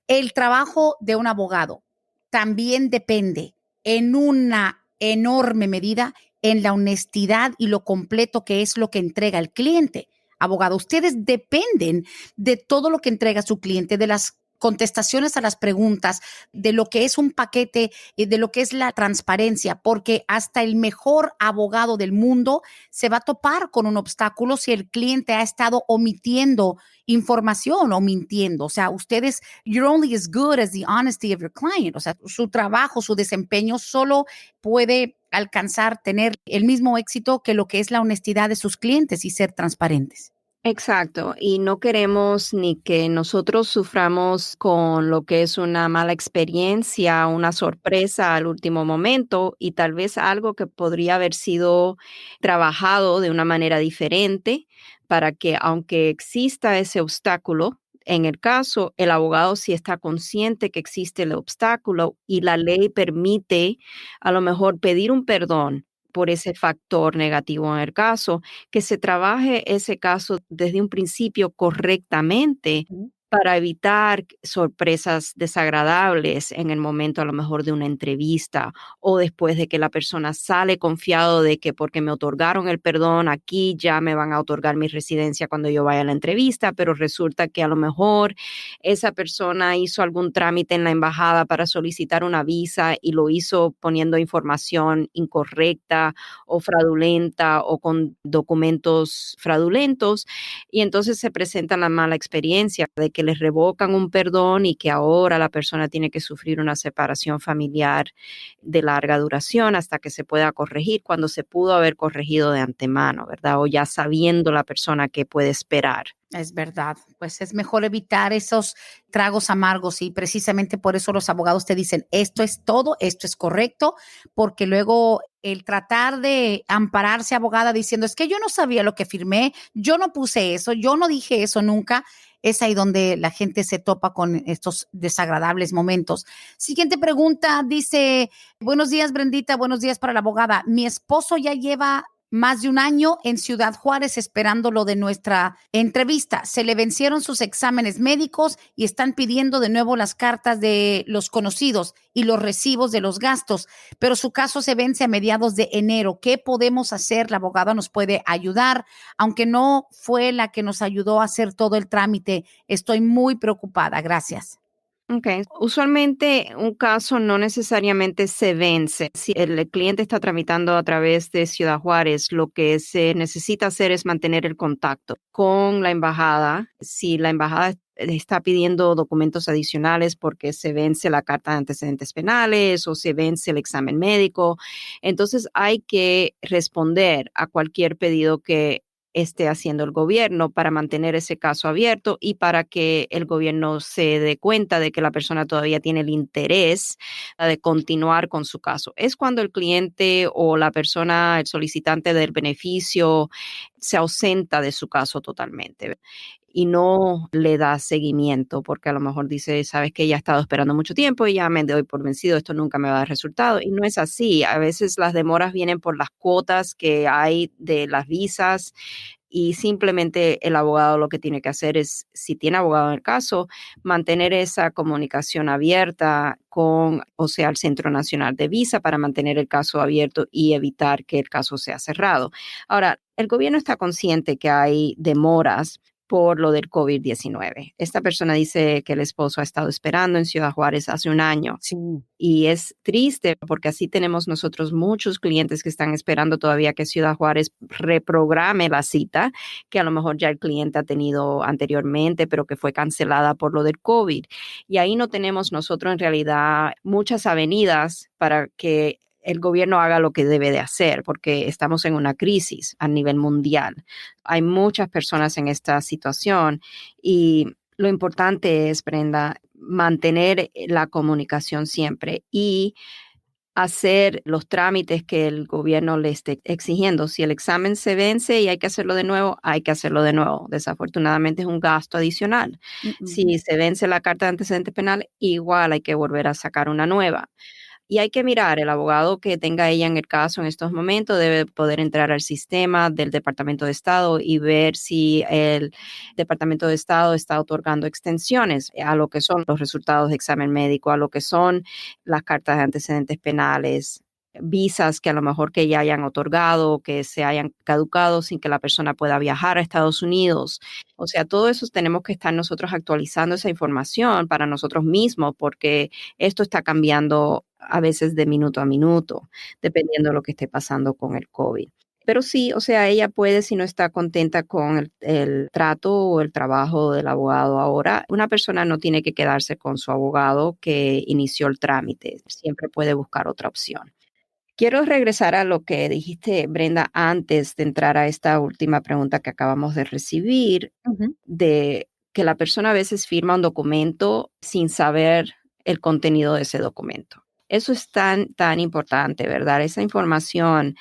El trabajo de un abogado también depende en una enorme medida en la honestidad y lo completo que es lo que entrega el cliente. Abogado, ustedes dependen de todo lo que entrega su cliente, de las contestaciones a las preguntas, de lo que es un paquete y de lo que es la transparencia, porque hasta el mejor abogado del mundo se va a topar con un obstáculo si el cliente ha estado omitiendo información o mintiendo. O sea, ustedes, you're only as good as the honesty of your client. O sea, su trabajo, su desempeño solo puede alcanzar, tener el mismo éxito que lo que es la honestidad de sus clientes y ser transparentes. Exacto, y no queremos ni que nosotros suframos con lo que es una mala experiencia, una sorpresa al último momento y tal vez algo que podría haber sido trabajado de una manera diferente para que aunque exista ese obstáculo en el caso, el abogado sí está consciente que existe el obstáculo y la ley permite a lo mejor pedir un perdón por ese factor negativo en el caso, que se trabaje ese caso desde un principio correctamente para evitar sorpresas desagradables en el momento a lo mejor de una entrevista o después de que la persona sale confiado de que porque me otorgaron el perdón aquí ya me van a otorgar mi residencia cuando yo vaya a la entrevista, pero resulta que a lo mejor esa persona hizo algún trámite en la embajada para solicitar una visa y lo hizo poniendo información incorrecta o fraudulenta o con documentos fraudulentos y entonces se presenta la mala experiencia de que les revocan un perdón y que ahora la persona tiene que sufrir una separación familiar de larga duración hasta que se pueda corregir, cuando se pudo haber corregido de antemano, ¿verdad? O ya sabiendo la persona qué puede esperar. Es verdad, pues es mejor evitar esos tragos amargos y precisamente por eso los abogados te dicen, esto es todo, esto es correcto, porque luego el tratar de ampararse abogada diciendo, es que yo no sabía lo que firmé, yo no puse eso, yo no dije eso nunca, es ahí donde la gente se topa con estos desagradables momentos. Siguiente pregunta, dice, buenos días Brendita, buenos días para la abogada, mi esposo ya lleva más de un año en Ciudad Juárez esperando lo de nuestra entrevista. Se le vencieron sus exámenes médicos y están pidiendo de nuevo las cartas de los conocidos y los recibos de los gastos, pero su caso se vence a mediados de enero. ¿Qué podemos hacer? La abogada nos puede ayudar, aunque no fue la que nos ayudó a hacer todo el trámite. Estoy muy preocupada. Gracias. Okay. Usualmente un caso no necesariamente se vence. Si el cliente está tramitando a través de Ciudad Juárez, lo que se necesita hacer es mantener el contacto con la embajada. Si la embajada está pidiendo documentos adicionales porque se vence la carta de antecedentes penales o se vence el examen médico, entonces hay que responder a cualquier pedido que esté haciendo el gobierno para mantener ese caso abierto y para que el gobierno se dé cuenta de que la persona todavía tiene el interés de continuar con su caso. Es cuando el cliente o la persona, el solicitante del beneficio, se ausenta de su caso totalmente y no le da seguimiento porque a lo mejor dice, sabes que ya he estado esperando mucho tiempo y ya me doy por vencido, esto nunca me va a dar resultado. Y no es así. A veces las demoras vienen por las cuotas que hay de las visas y simplemente el abogado lo que tiene que hacer es, si tiene abogado en el caso, mantener esa comunicación abierta con, o sea, el Centro Nacional de Visa para mantener el caso abierto y evitar que el caso sea cerrado. Ahora, el gobierno está consciente que hay demoras por lo del COVID-19. Esta persona dice que el esposo ha estado esperando en Ciudad Juárez hace un año. Sí. Y es triste porque así tenemos nosotros muchos clientes que están esperando todavía que Ciudad Juárez reprograme la cita, que a lo mejor ya el cliente ha tenido anteriormente, pero que fue cancelada por lo del COVID. Y ahí no tenemos nosotros en realidad muchas avenidas para que el gobierno haga lo que debe de hacer, porque estamos en una crisis a nivel mundial. Hay muchas personas en esta situación y lo importante es, Brenda, mantener la comunicación siempre y hacer los trámites que el gobierno le esté exigiendo. Si el examen se vence y hay que hacerlo de nuevo, hay que hacerlo de nuevo. Desafortunadamente es un gasto adicional. Si se vence la carta de antecedentes penal, igual hay que volver a sacar una nueva. Y hay que mirar, el abogado que tenga ella en el caso en estos momentos debe poder entrar al sistema del Departamento de Estado y ver si el Departamento de Estado está otorgando extensiones a lo que son los resultados de examen médico, a lo que son las cartas de antecedentes penales, visas que a lo mejor que ya hayan otorgado, que se hayan caducado sin que la persona pueda viajar a Estados Unidos. O sea, todo eso tenemos que estar nosotros actualizando esa información para nosotros mismos porque esto está cambiando a veces de minuto a minuto, dependiendo de lo que esté pasando con el COVID. Pero sí, o sea, ella puede, si no está contenta con el trato o el trabajo del abogado ahora, una persona no tiene que quedarse con su abogado que inició el trámite, siempre puede buscar otra opción. Quiero regresar a lo que dijiste, Brenda, antes de entrar a esta última pregunta que acabamos de recibir, de que la persona a veces firma un documento sin saber el contenido de ese documento. Eso es tan importante, ¿verdad? Esa información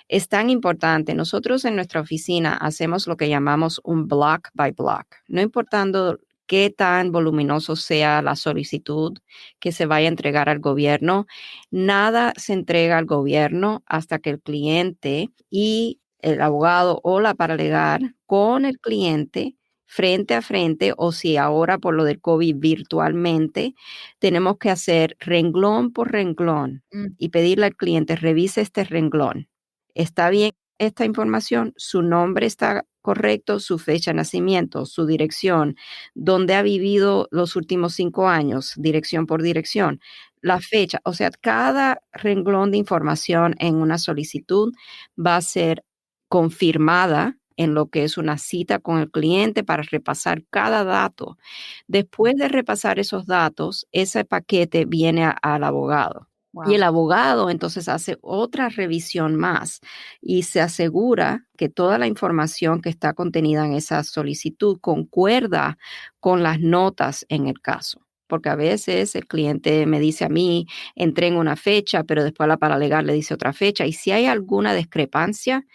es tan importante. Nosotros en nuestra oficina hacemos lo que llamamos un block by block, no importando qué tan voluminoso sea la solicitud que se vaya a entregar al gobierno. Nada se entrega al gobierno hasta que el cliente y el abogado o la paralegal con el cliente frente a frente, o si ahora por lo del COVID virtualmente, tenemos que hacer renglón por renglón Mm. y pedirle al cliente, revise este renglón. ¿Está bien esta información? ¿Su nombre está correcto? ¿Su fecha de nacimiento? ¿Su dirección? ¿Dónde ha vivido los últimos 5 años? Dirección por dirección. La fecha, o sea, cada renglón de información en una solicitud va a ser confirmada en lo que es una cita con el cliente para repasar cada dato. Después de repasar esos datos, ese paquete viene al abogado. Y Wow. el abogado entonces hace otra revisión más y se asegura que toda la información que está contenida en esa solicitud concuerda con las notas en el caso. Porque a veces el cliente me dice a mí, entré en una fecha, pero después la paralegal le dice otra fecha. Y si hay alguna discrepancia,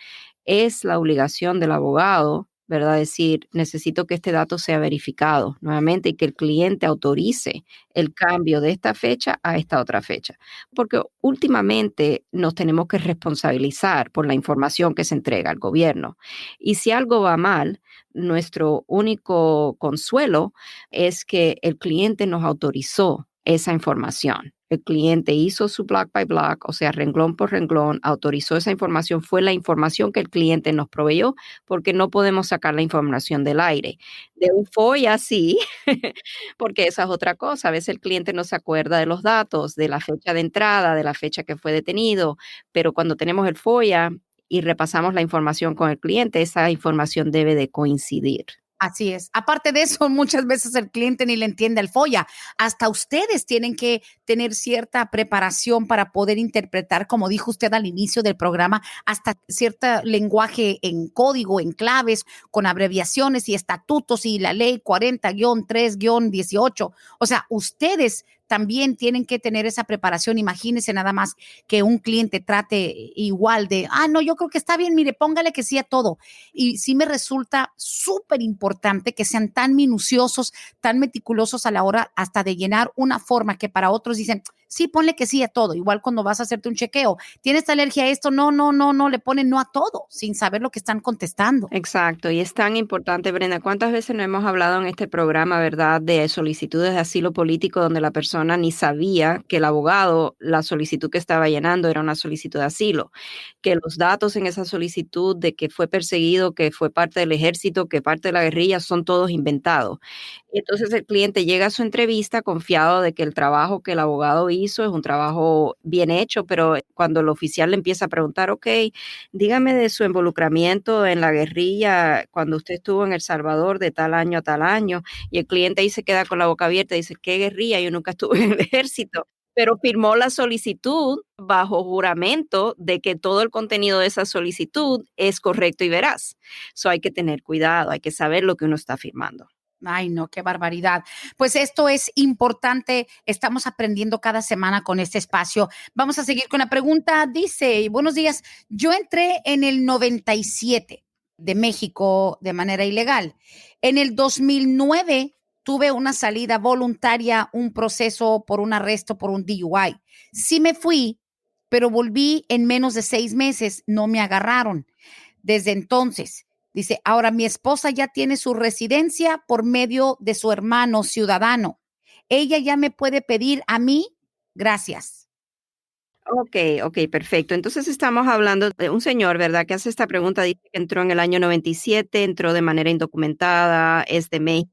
es la obligación del abogado, ¿verdad? Decir, necesito que este dato sea verificado nuevamente y que el cliente autorice el cambio de esta fecha a esta otra fecha. Porque últimamente nos tenemos que responsabilizar por la información que se entrega al gobierno. Y si algo va mal, nuestro único consuelo es que el cliente nos autorizó esa información. El cliente hizo su block by block, o sea, renglón por renglón, autorizó esa información, fue la información que el cliente nos proveyó, porque no podemos sacar la información del aire. De un FOIA sí, porque esa es otra cosa. A veces el cliente no se acuerda de los datos, de la fecha de entrada, de la fecha que fue detenido, pero cuando tenemos el FOIA y repasamos la información con el cliente, esa información debe de coincidir. Así es. Aparte de eso, muchas veces el cliente ni le entiende el FOIA. Hasta ustedes tienen que tener cierta preparación para poder interpretar, como dijo usted al inicio del programa, hasta cierto lenguaje en código, en claves, con abreviaciones y estatutos y la ley 40-3-18. O sea, ustedes también tienen que tener esa preparación. Imagínense nada más que un cliente trate igual de, no, yo creo que está bien, mire, póngale que sí a todo. Y sí me resulta súper importante que sean tan minuciosos, tan meticulosos a la hora hasta de llenar una forma que para otros dicen, sí, ponle que sí a todo. Igual cuando vas a hacerte un chequeo, ¿tienes alergia a esto? No, le ponen no a todo, sin saber lo que están contestando. Exacto, y es tan importante, Brenda. ¿Cuántas veces no hemos hablado en este programa, verdad, de solicitudes de asilo político donde la persona ni sabía que el abogado, la solicitud que estaba llenando era una solicitud de asilo, que los datos en esa solicitud de que fue perseguido, que fue parte del ejército, que parte de la guerrilla, son todos inventados? Entonces el cliente llega a su entrevista confiado de que el trabajo que el abogado hizo es un trabajo bien hecho, pero cuando el oficial le empieza a preguntar, ok, dígame de su involucramiento en la guerrilla cuando usted estuvo en El Salvador de tal año a tal año, y el cliente ahí se queda con la boca abierta y dice, ¿qué guerrilla? Yo nunca estuve en el ejército. Pero firmó la solicitud bajo juramento de que todo el contenido de esa solicitud es correcto y veraz. So hay que tener cuidado, hay que saber lo que uno está firmando. Ay, no, qué barbaridad. Pues esto es importante. Estamos aprendiendo cada semana con este espacio. Vamos a seguir con la pregunta. Dice, buenos días, yo entré en el 97 de México de manera ilegal. En el 2009 tuve una salida voluntaria, un proceso por un arresto por un DUI. Sí me fui, pero volví en menos de 6 meses. No me agarraron. Desde entonces, dice, ahora mi esposa ya tiene su residencia por medio de su hermano ciudadano. Ella ya me puede pedir a mí, gracias. Ok, perfecto. Entonces estamos hablando de un señor, ¿verdad? Que hace esta pregunta, dice que entró en el año 97, entró de manera indocumentada, es de México.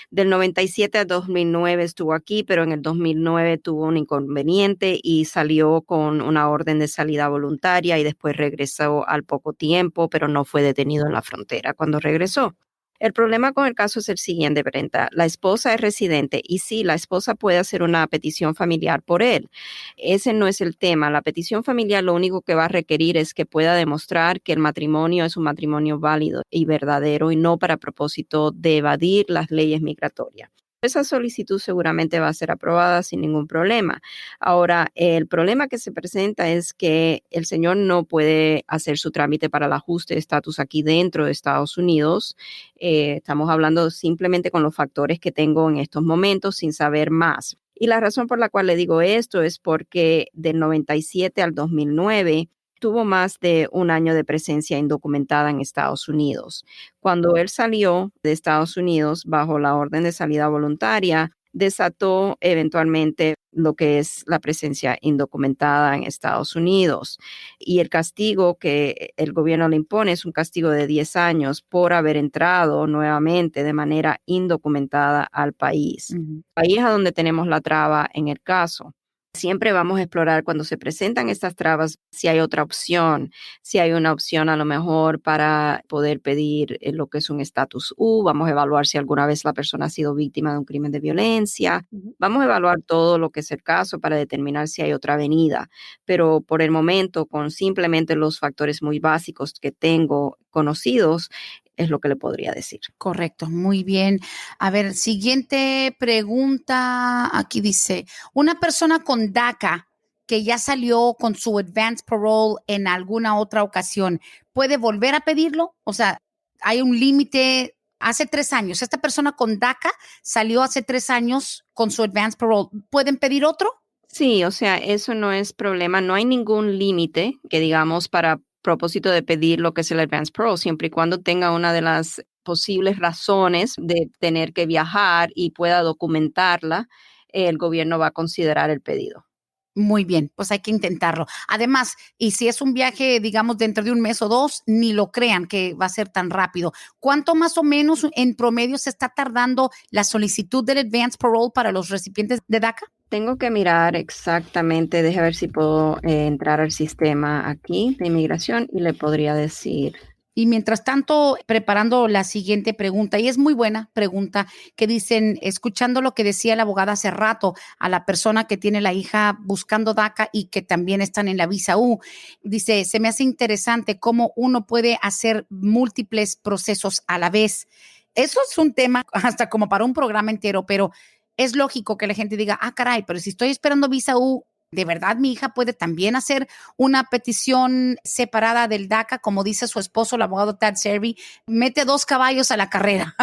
Del 97 al 2009 estuvo aquí, pero en el 2009 tuvo un inconveniente y salió con una orden de salida voluntaria y después regresó al poco tiempo, pero no fue detenido en la frontera cuando regresó. El problema con el caso es el siguiente, Brenda. La esposa es residente y sí, la esposa puede hacer una petición familiar por él. Ese no es el tema. La petición familiar lo único que va a requerir es que pueda demostrar que el matrimonio es un matrimonio válido y verdadero y no para propósito de evadir las leyes migratorias. esa solicitud seguramente va a ser aprobada sin ningún problema. Ahora, el problema que se presenta es que el señor no puede hacer su trámite para el ajuste de estatus aquí dentro de Estados Unidos. Estamos hablando simplemente con los factores que tengo en estos momentos sin saber más. Y la razón por la cual le digo esto es porque del 97 al 2009 tuvo más de un año de presencia indocumentada en Estados Unidos. Cuando él salió de Estados Unidos bajo la orden de salida voluntaria, desató eventualmente lo que es la presencia indocumentada en Estados Unidos. Y el castigo que el gobierno le impone es un castigo de 10 años por haber entrado nuevamente de manera indocumentada al país. Ahí es a donde tenemos la traba en el caso. Siempre vamos a explorar cuando se presentan estas trabas si hay otra opción, si hay una opción a lo mejor para poder pedir lo que es un estatus U. Vamos a evaluar si alguna vez la persona ha sido víctima de un crimen de violencia. Vamos a evaluar todo lo que es el caso para determinar si hay otra avenida. Pero por el momento, con simplemente los factores muy básicos que tengo conocidos, es lo que le podría decir. Correcto, muy bien. A ver, siguiente pregunta. Aquí dice, una persona con DACA que ya salió con su advance parole en alguna otra ocasión, ¿puede volver a pedirlo? O sea, hay un límite. Hace 3 años, esta persona con DACA salió hace 3 años con su advance parole. ¿Pueden pedir otro? Sí, o sea, eso no es problema. No hay ningún límite que digamos para propósito de pedir lo que es el Advance Parole, siempre y cuando tenga una de las posibles razones de tener que viajar y pueda documentarla, el gobierno va a considerar el pedido. Muy bien, pues hay que intentarlo. Además, y si es un viaje, digamos, dentro de un mes o 2, ni lo crean que va a ser tan rápido. ¿Cuánto más o menos en promedio se está tardando la solicitud del advance parole para los recipientes de DACA? Tengo que mirar exactamente, déjame ver si puedo entrar al sistema aquí de inmigración y le podría decir. Y mientras tanto, preparando la siguiente pregunta, y es muy buena pregunta, que dicen, escuchando lo que decía la abogada hace rato, a la persona que tiene la hija buscando DACA y que también están en la visa U, dice, se me hace interesante cómo uno puede hacer múltiples procesos a la vez. Eso es un tema hasta como para un programa entero, pero es lógico que la gente diga, ah, caray, pero si estoy esperando visa U, ¿de verdad mi hija puede también hacer una petición separada del DACA? Como dice su esposo, el abogado Tad Serby, mete 2 caballos a la carrera.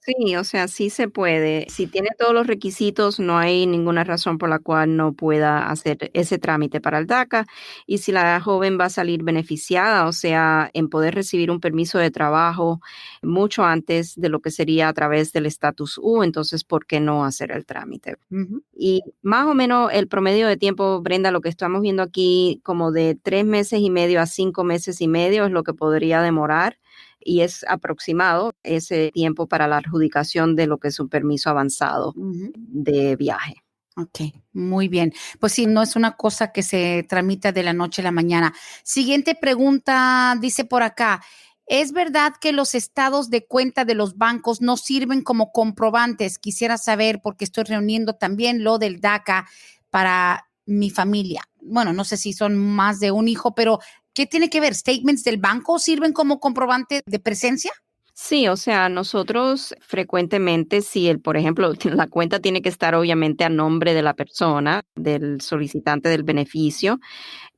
Sí, o sea, sí se puede. Si tiene todos los requisitos, no hay ninguna razón por la cual no pueda hacer ese trámite para el DACA. Y si la joven va a salir beneficiada, o sea, en poder recibir un permiso de trabajo mucho antes de lo que sería a través del estatus U, entonces, ¿por qué no hacer el trámite? Y más o menos el promedio de tiempo, Brenda, lo que estamos viendo aquí, como de 3 meses y medio a 5 meses y medio es lo que podría demorar. Y es aproximado ese tiempo para la adjudicación de lo que es un permiso avanzado de viaje. Ok, muy bien. Pues sí, no es una cosa que se tramita de la noche a la mañana. Siguiente pregunta, dice por acá, ¿es verdad que los estados de cuenta de los bancos no sirven como comprobantes? Quisiera saber, porque estoy reuniendo también lo del DACA para mi familia. Bueno, no sé si son más de un hijo, pero ¿qué tiene que ver? ¿Statements del banco sirven como comprobante de presencia? Sí, o sea, nosotros frecuentemente, si por ejemplo, la cuenta tiene que estar obviamente a nombre de la persona, del solicitante del beneficio,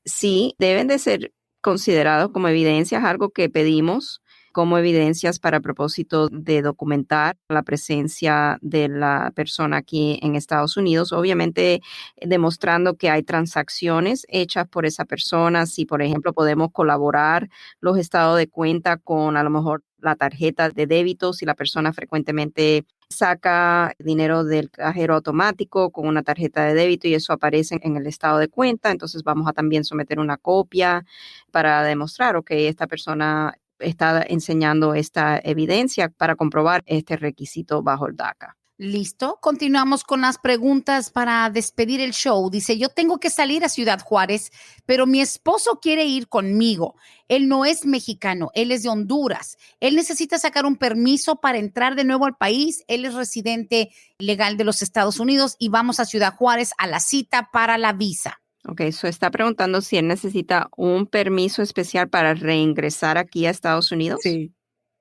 sí, deben de ser considerados como evidencias, algo que pedimos como evidencias para propósito de documentar la presencia de la persona aquí en Estados Unidos, obviamente demostrando que hay transacciones hechas por esa persona, si por ejemplo podemos colaborar los estados de cuenta con a lo mejor la tarjeta de débito, si la persona frecuentemente saca dinero del cajero automático con una tarjeta de débito y eso aparece en el estado de cuenta, entonces vamos a también someter una copia para demostrar, que esta persona está enseñando esta evidencia para comprobar este requisito bajo el DACA. Listo. Continuamos con las preguntas para despedir el show. Dice, yo tengo que salir a Ciudad Juárez, pero mi esposo quiere ir conmigo. Él no es mexicano, él es de Honduras. Él necesita sacar un permiso para entrar de nuevo al país. Él es residente legal de los Estados Unidos y vamos a Ciudad Juárez a la cita para la visa. Ok, eso está preguntando si él necesita un permiso especial para reingresar aquí a Estados Unidos. Sí.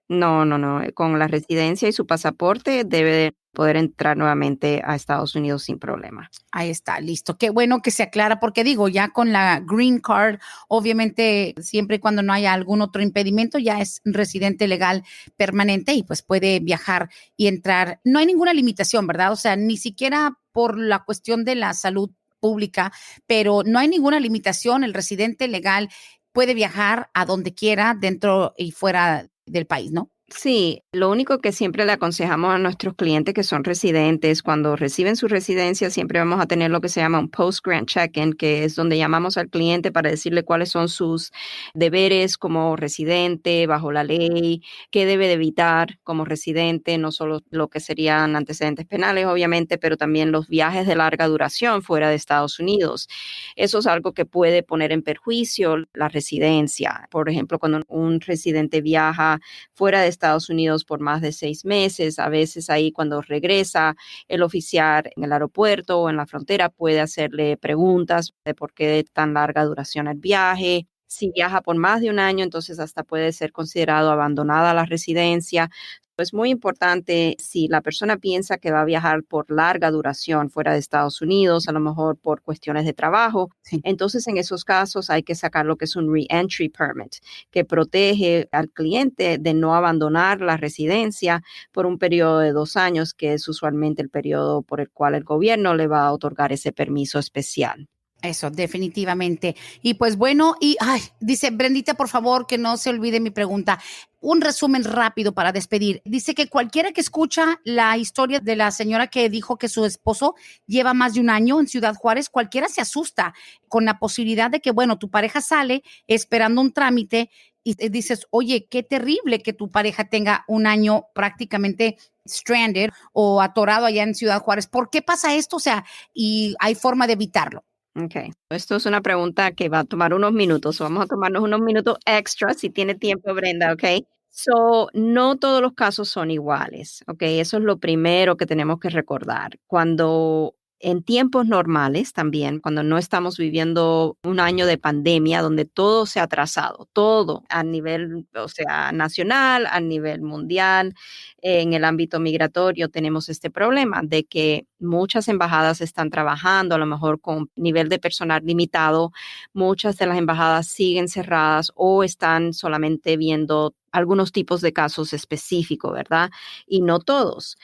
No, no, no. Con la residencia y su pasaporte debe de poder entrar nuevamente a Estados Unidos sin problema. Ahí está, listo. Qué bueno que se aclara, porque digo, ya con la green card, obviamente, siempre y cuando no haya algún otro impedimento, ya es residente legal permanente y pues puede viajar y entrar. No hay ninguna limitación, ¿verdad? O sea, ni siquiera por la cuestión de la salud pública, pero no hay ninguna limitación. El residente legal puede viajar a donde quiera, dentro y fuera del país, ¿no? Sí, lo único que siempre le aconsejamos a nuestros clientes que son residentes, cuando reciben su residencia, siempre vamos a tener lo que se llama un post-grant check-in, que es donde llamamos al cliente para decirle cuáles son sus deberes como residente bajo la ley, qué debe de evitar como residente, no solo lo que serían antecedentes penales, obviamente, pero también los viajes de larga duración fuera de Estados Unidos. Eso es algo que puede poner en perjuicio la residencia. Por ejemplo, cuando un residente viaja fuera de Estados Unidos por más de 6 meses. A veces ahí cuando regresa, el oficial en el aeropuerto o en la frontera puede hacerle preguntas de por qué de tan larga duración el viaje. Si viaja por más de un año, entonces hasta puede ser considerado abandonada la residencia. Es muy importante si la persona piensa que va a viajar por larga duración fuera de Estados Unidos, a lo mejor por cuestiones de trabajo. Sí. Entonces, en esos casos hay que sacar lo que es un re-entry permit, que protege al cliente de no abandonar la residencia por un periodo de 2 años, que es usualmente el periodo por el cual el gobierno le va a otorgar ese permiso especial. Eso, definitivamente. Y pues bueno, y ay, dice Brendita, por favor, que no se olvide mi pregunta. Un resumen rápido para despedir. Dice que cualquiera que escucha la historia de la señora que dijo que su esposo lleva más de un año en Ciudad Juárez, cualquiera se asusta con la posibilidad de que, bueno, tu pareja sale esperando un trámite y dices, oye, qué terrible que tu pareja tenga un año prácticamente stranded o atorado allá en Ciudad Juárez. ¿Por qué pasa esto? O sea, y hay forma de evitarlo. Okay. Esto es una pregunta que va a tomar unos minutos. Vamos a tomarnos unos minutos extra si tiene tiempo, Brenda, ¿ok? So, no todos los casos son iguales, ¿ok? Eso es lo primero que tenemos que recordar. Cuando en tiempos normales también, cuando no estamos viviendo un año de pandemia donde todo se ha atrasado, todo a nivel, o sea, nacional, a nivel mundial, en el ámbito migratorio tenemos este problema de que muchas embajadas están trabajando a lo mejor con nivel de personal limitado, muchas de las embajadas siguen cerradas o están solamente viendo algunos tipos de casos específicos, ¿verdad? Y no todos.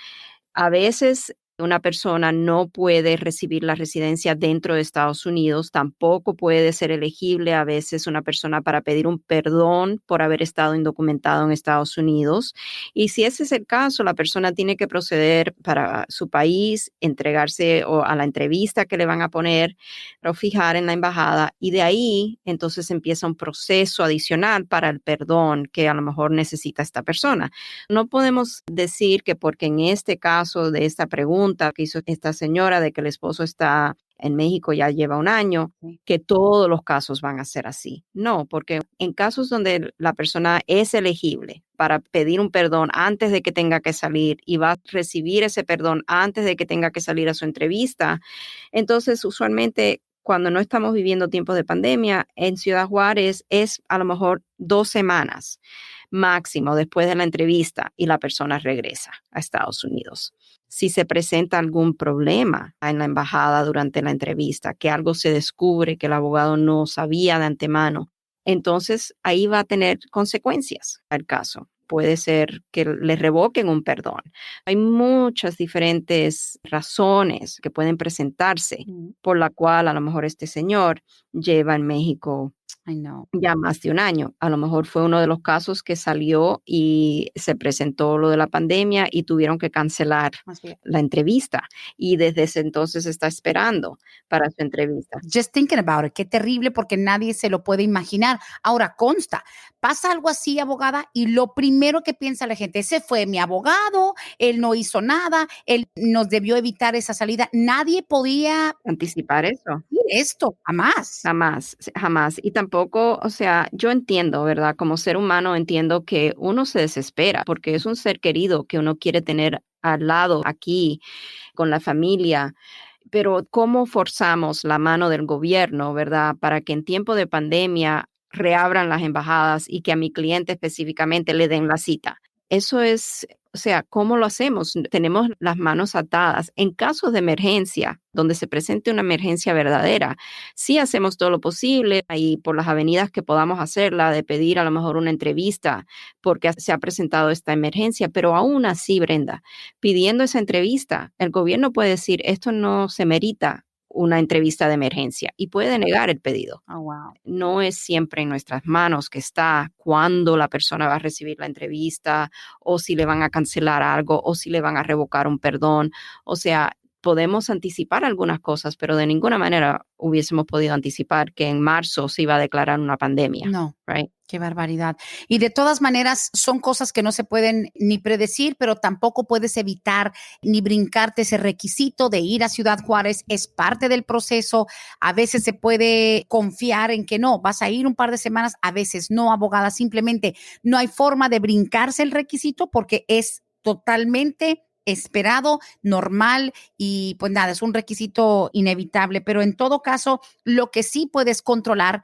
A veces una persona no puede recibir la residencia dentro de Estados Unidos, tampoco puede ser elegible a veces una persona para pedir un perdón por haber estado indocumentado en Estados Unidos. Y si ese es el caso, la persona tiene que proceder para su país, entregarse a la entrevista que le van a poner o fijar en la embajada y de ahí entonces empieza un proceso adicional para el perdón que a lo mejor necesita esta persona. No podemos decir que porque en este caso de esta pregunta que hizo esta señora de que el esposo está en México ya lleva un año, que todos los casos van a ser así. No, porque en casos donde la persona es elegible para pedir un perdón antes de que tenga que salir y va a recibir ese perdón antes de que tenga que salir a su entrevista, entonces usualmente cuando no estamos viviendo tiempos de pandemia, en Ciudad Juárez es a lo mejor 2 semanas máximo después de la entrevista y la persona regresa a Estados Unidos. Si se presenta algún problema en la embajada durante la entrevista, que algo se descubre que el abogado no sabía de antemano, entonces ahí va a tener consecuencias el caso. Puede ser que le revoquen un perdón. Hay muchas diferentes razones que pueden presentarse por la cual a lo mejor este señor lleva en México I know. ya más de un año. A lo mejor fue uno de los casos que salió y se presentó lo de la pandemia y tuvieron que cancelar la entrevista. Y desde ese entonces está esperando para su entrevista. Just thinking about it, qué terrible porque nadie se lo puede imaginar. Ahora consta, pasa algo así, abogada, y lo primero que piensa la gente, ese fue mi abogado, él no hizo nada, él nos debió evitar esa salida. Nadie podía Anticipar eso. decir esto, jamás. Jamás, jamás. Y tampoco, o sea, yo entiendo, ¿verdad? Como ser humano entiendo que uno se desespera porque es un ser querido que uno quiere tener al lado aquí con la familia. Pero ¿cómo forzamos la mano del gobierno, verdad? Para que en tiempo de pandemia reabran las embajadas y que a mi cliente específicamente le den la cita. eso es, o sea, ¿cómo lo hacemos? Tenemos las manos atadas. En casos de emergencia, donde se presente una emergencia verdadera, sí hacemos todo lo posible y por las avenidas que podamos hacerla, de pedir a lo mejor una entrevista porque se ha presentado esta emergencia, pero aún así, Brenda, pidiendo esa entrevista, el gobierno puede decir, esto no se merita una entrevista de emergencia y puede negar el pedido. Oh, wow. No es siempre en nuestras manos que está cuándo la persona va a recibir la entrevista o si le van a cancelar algo o si le van a revocar un perdón. O sea, podemos anticipar algunas cosas, pero de ninguna manera hubiésemos podido anticipar que en marzo se iba a declarar una pandemia. No. Right? Qué barbaridad. Y de todas maneras, son cosas que no se pueden ni predecir, pero tampoco puedes evitar ni brincarte ese requisito de ir a Ciudad Juárez. Es parte del proceso. A veces se puede confiar en que no, vas a ir un par de semanas, a veces no, abogada. Simplemente no hay forma de brincarse el requisito porque es totalmente esperado, normal y pues nada, es un requisito inevitable. Pero en todo caso, lo que sí puedes controlar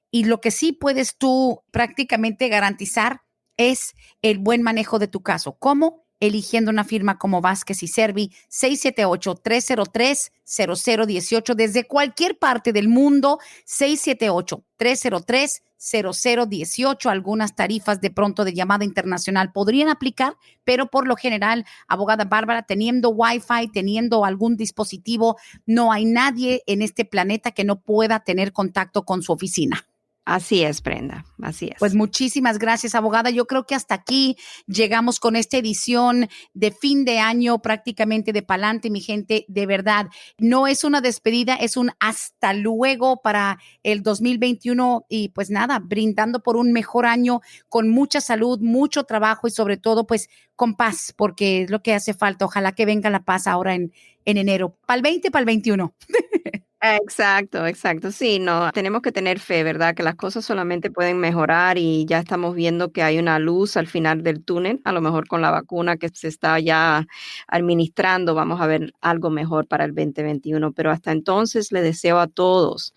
y lo que sí puedes tú prácticamente garantizar es el buen manejo de tu caso. ¿Cómo? Eligiendo una firma como Vázquez y Servi, 678-303-0018, desde cualquier parte del mundo, 678-303-0018. Algunas tarifas de pronto de llamada internacional podrían aplicar, pero por lo general, abogada Bárbara, teniendo Wi-Fi, teniendo algún dispositivo, no hay nadie en este planeta que no pueda tener contacto con su oficina. Así es, Brenda, así es. Pues muchísimas gracias, abogada. Yo creo que hasta aquí llegamos con esta edición de fin de año, prácticamente de pa'lante, mi gente. De verdad, no es una despedida, es un hasta luego para el 2021 y pues nada, brindando por un mejor año con mucha salud, mucho trabajo y sobre todo pues con paz, porque es lo que hace falta. Ojalá que venga la paz ahora en enero, para el 20, para el 21. Exacto, exacto. Sí, no, tenemos que tener fe, ¿verdad? Que las cosas solamente pueden mejorar y ya estamos viendo que hay una luz al final del túnel. A lo mejor con la vacuna que se está ya administrando, vamos a ver algo mejor para el 2021. Pero hasta entonces le deseo a todos,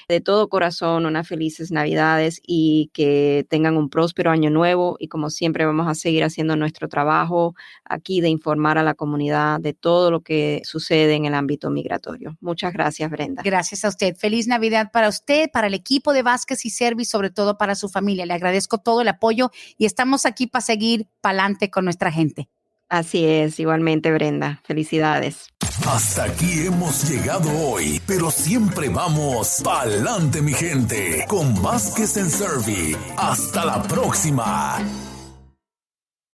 de todo corazón, unas felices Navidades y que tengan un próspero año nuevo. Y como siempre vamos a seguir haciendo nuestro trabajo aquí de informar a la comunidad de todo lo que sucede en el ámbito migratorio. Muchas gracias, Brenda. Gracias a usted. Feliz Navidad para usted, para el equipo de Vázquez y Servi, sobre todo para su familia. Le agradezco todo el apoyo y estamos aquí para seguir pa'lante con nuestra gente. Así es, igualmente, Brenda. Felicidades. Hasta aquí hemos llegado hoy, pero siempre vamos pa'lante, mi gente, con Vázquez and Servi. Hasta la próxima.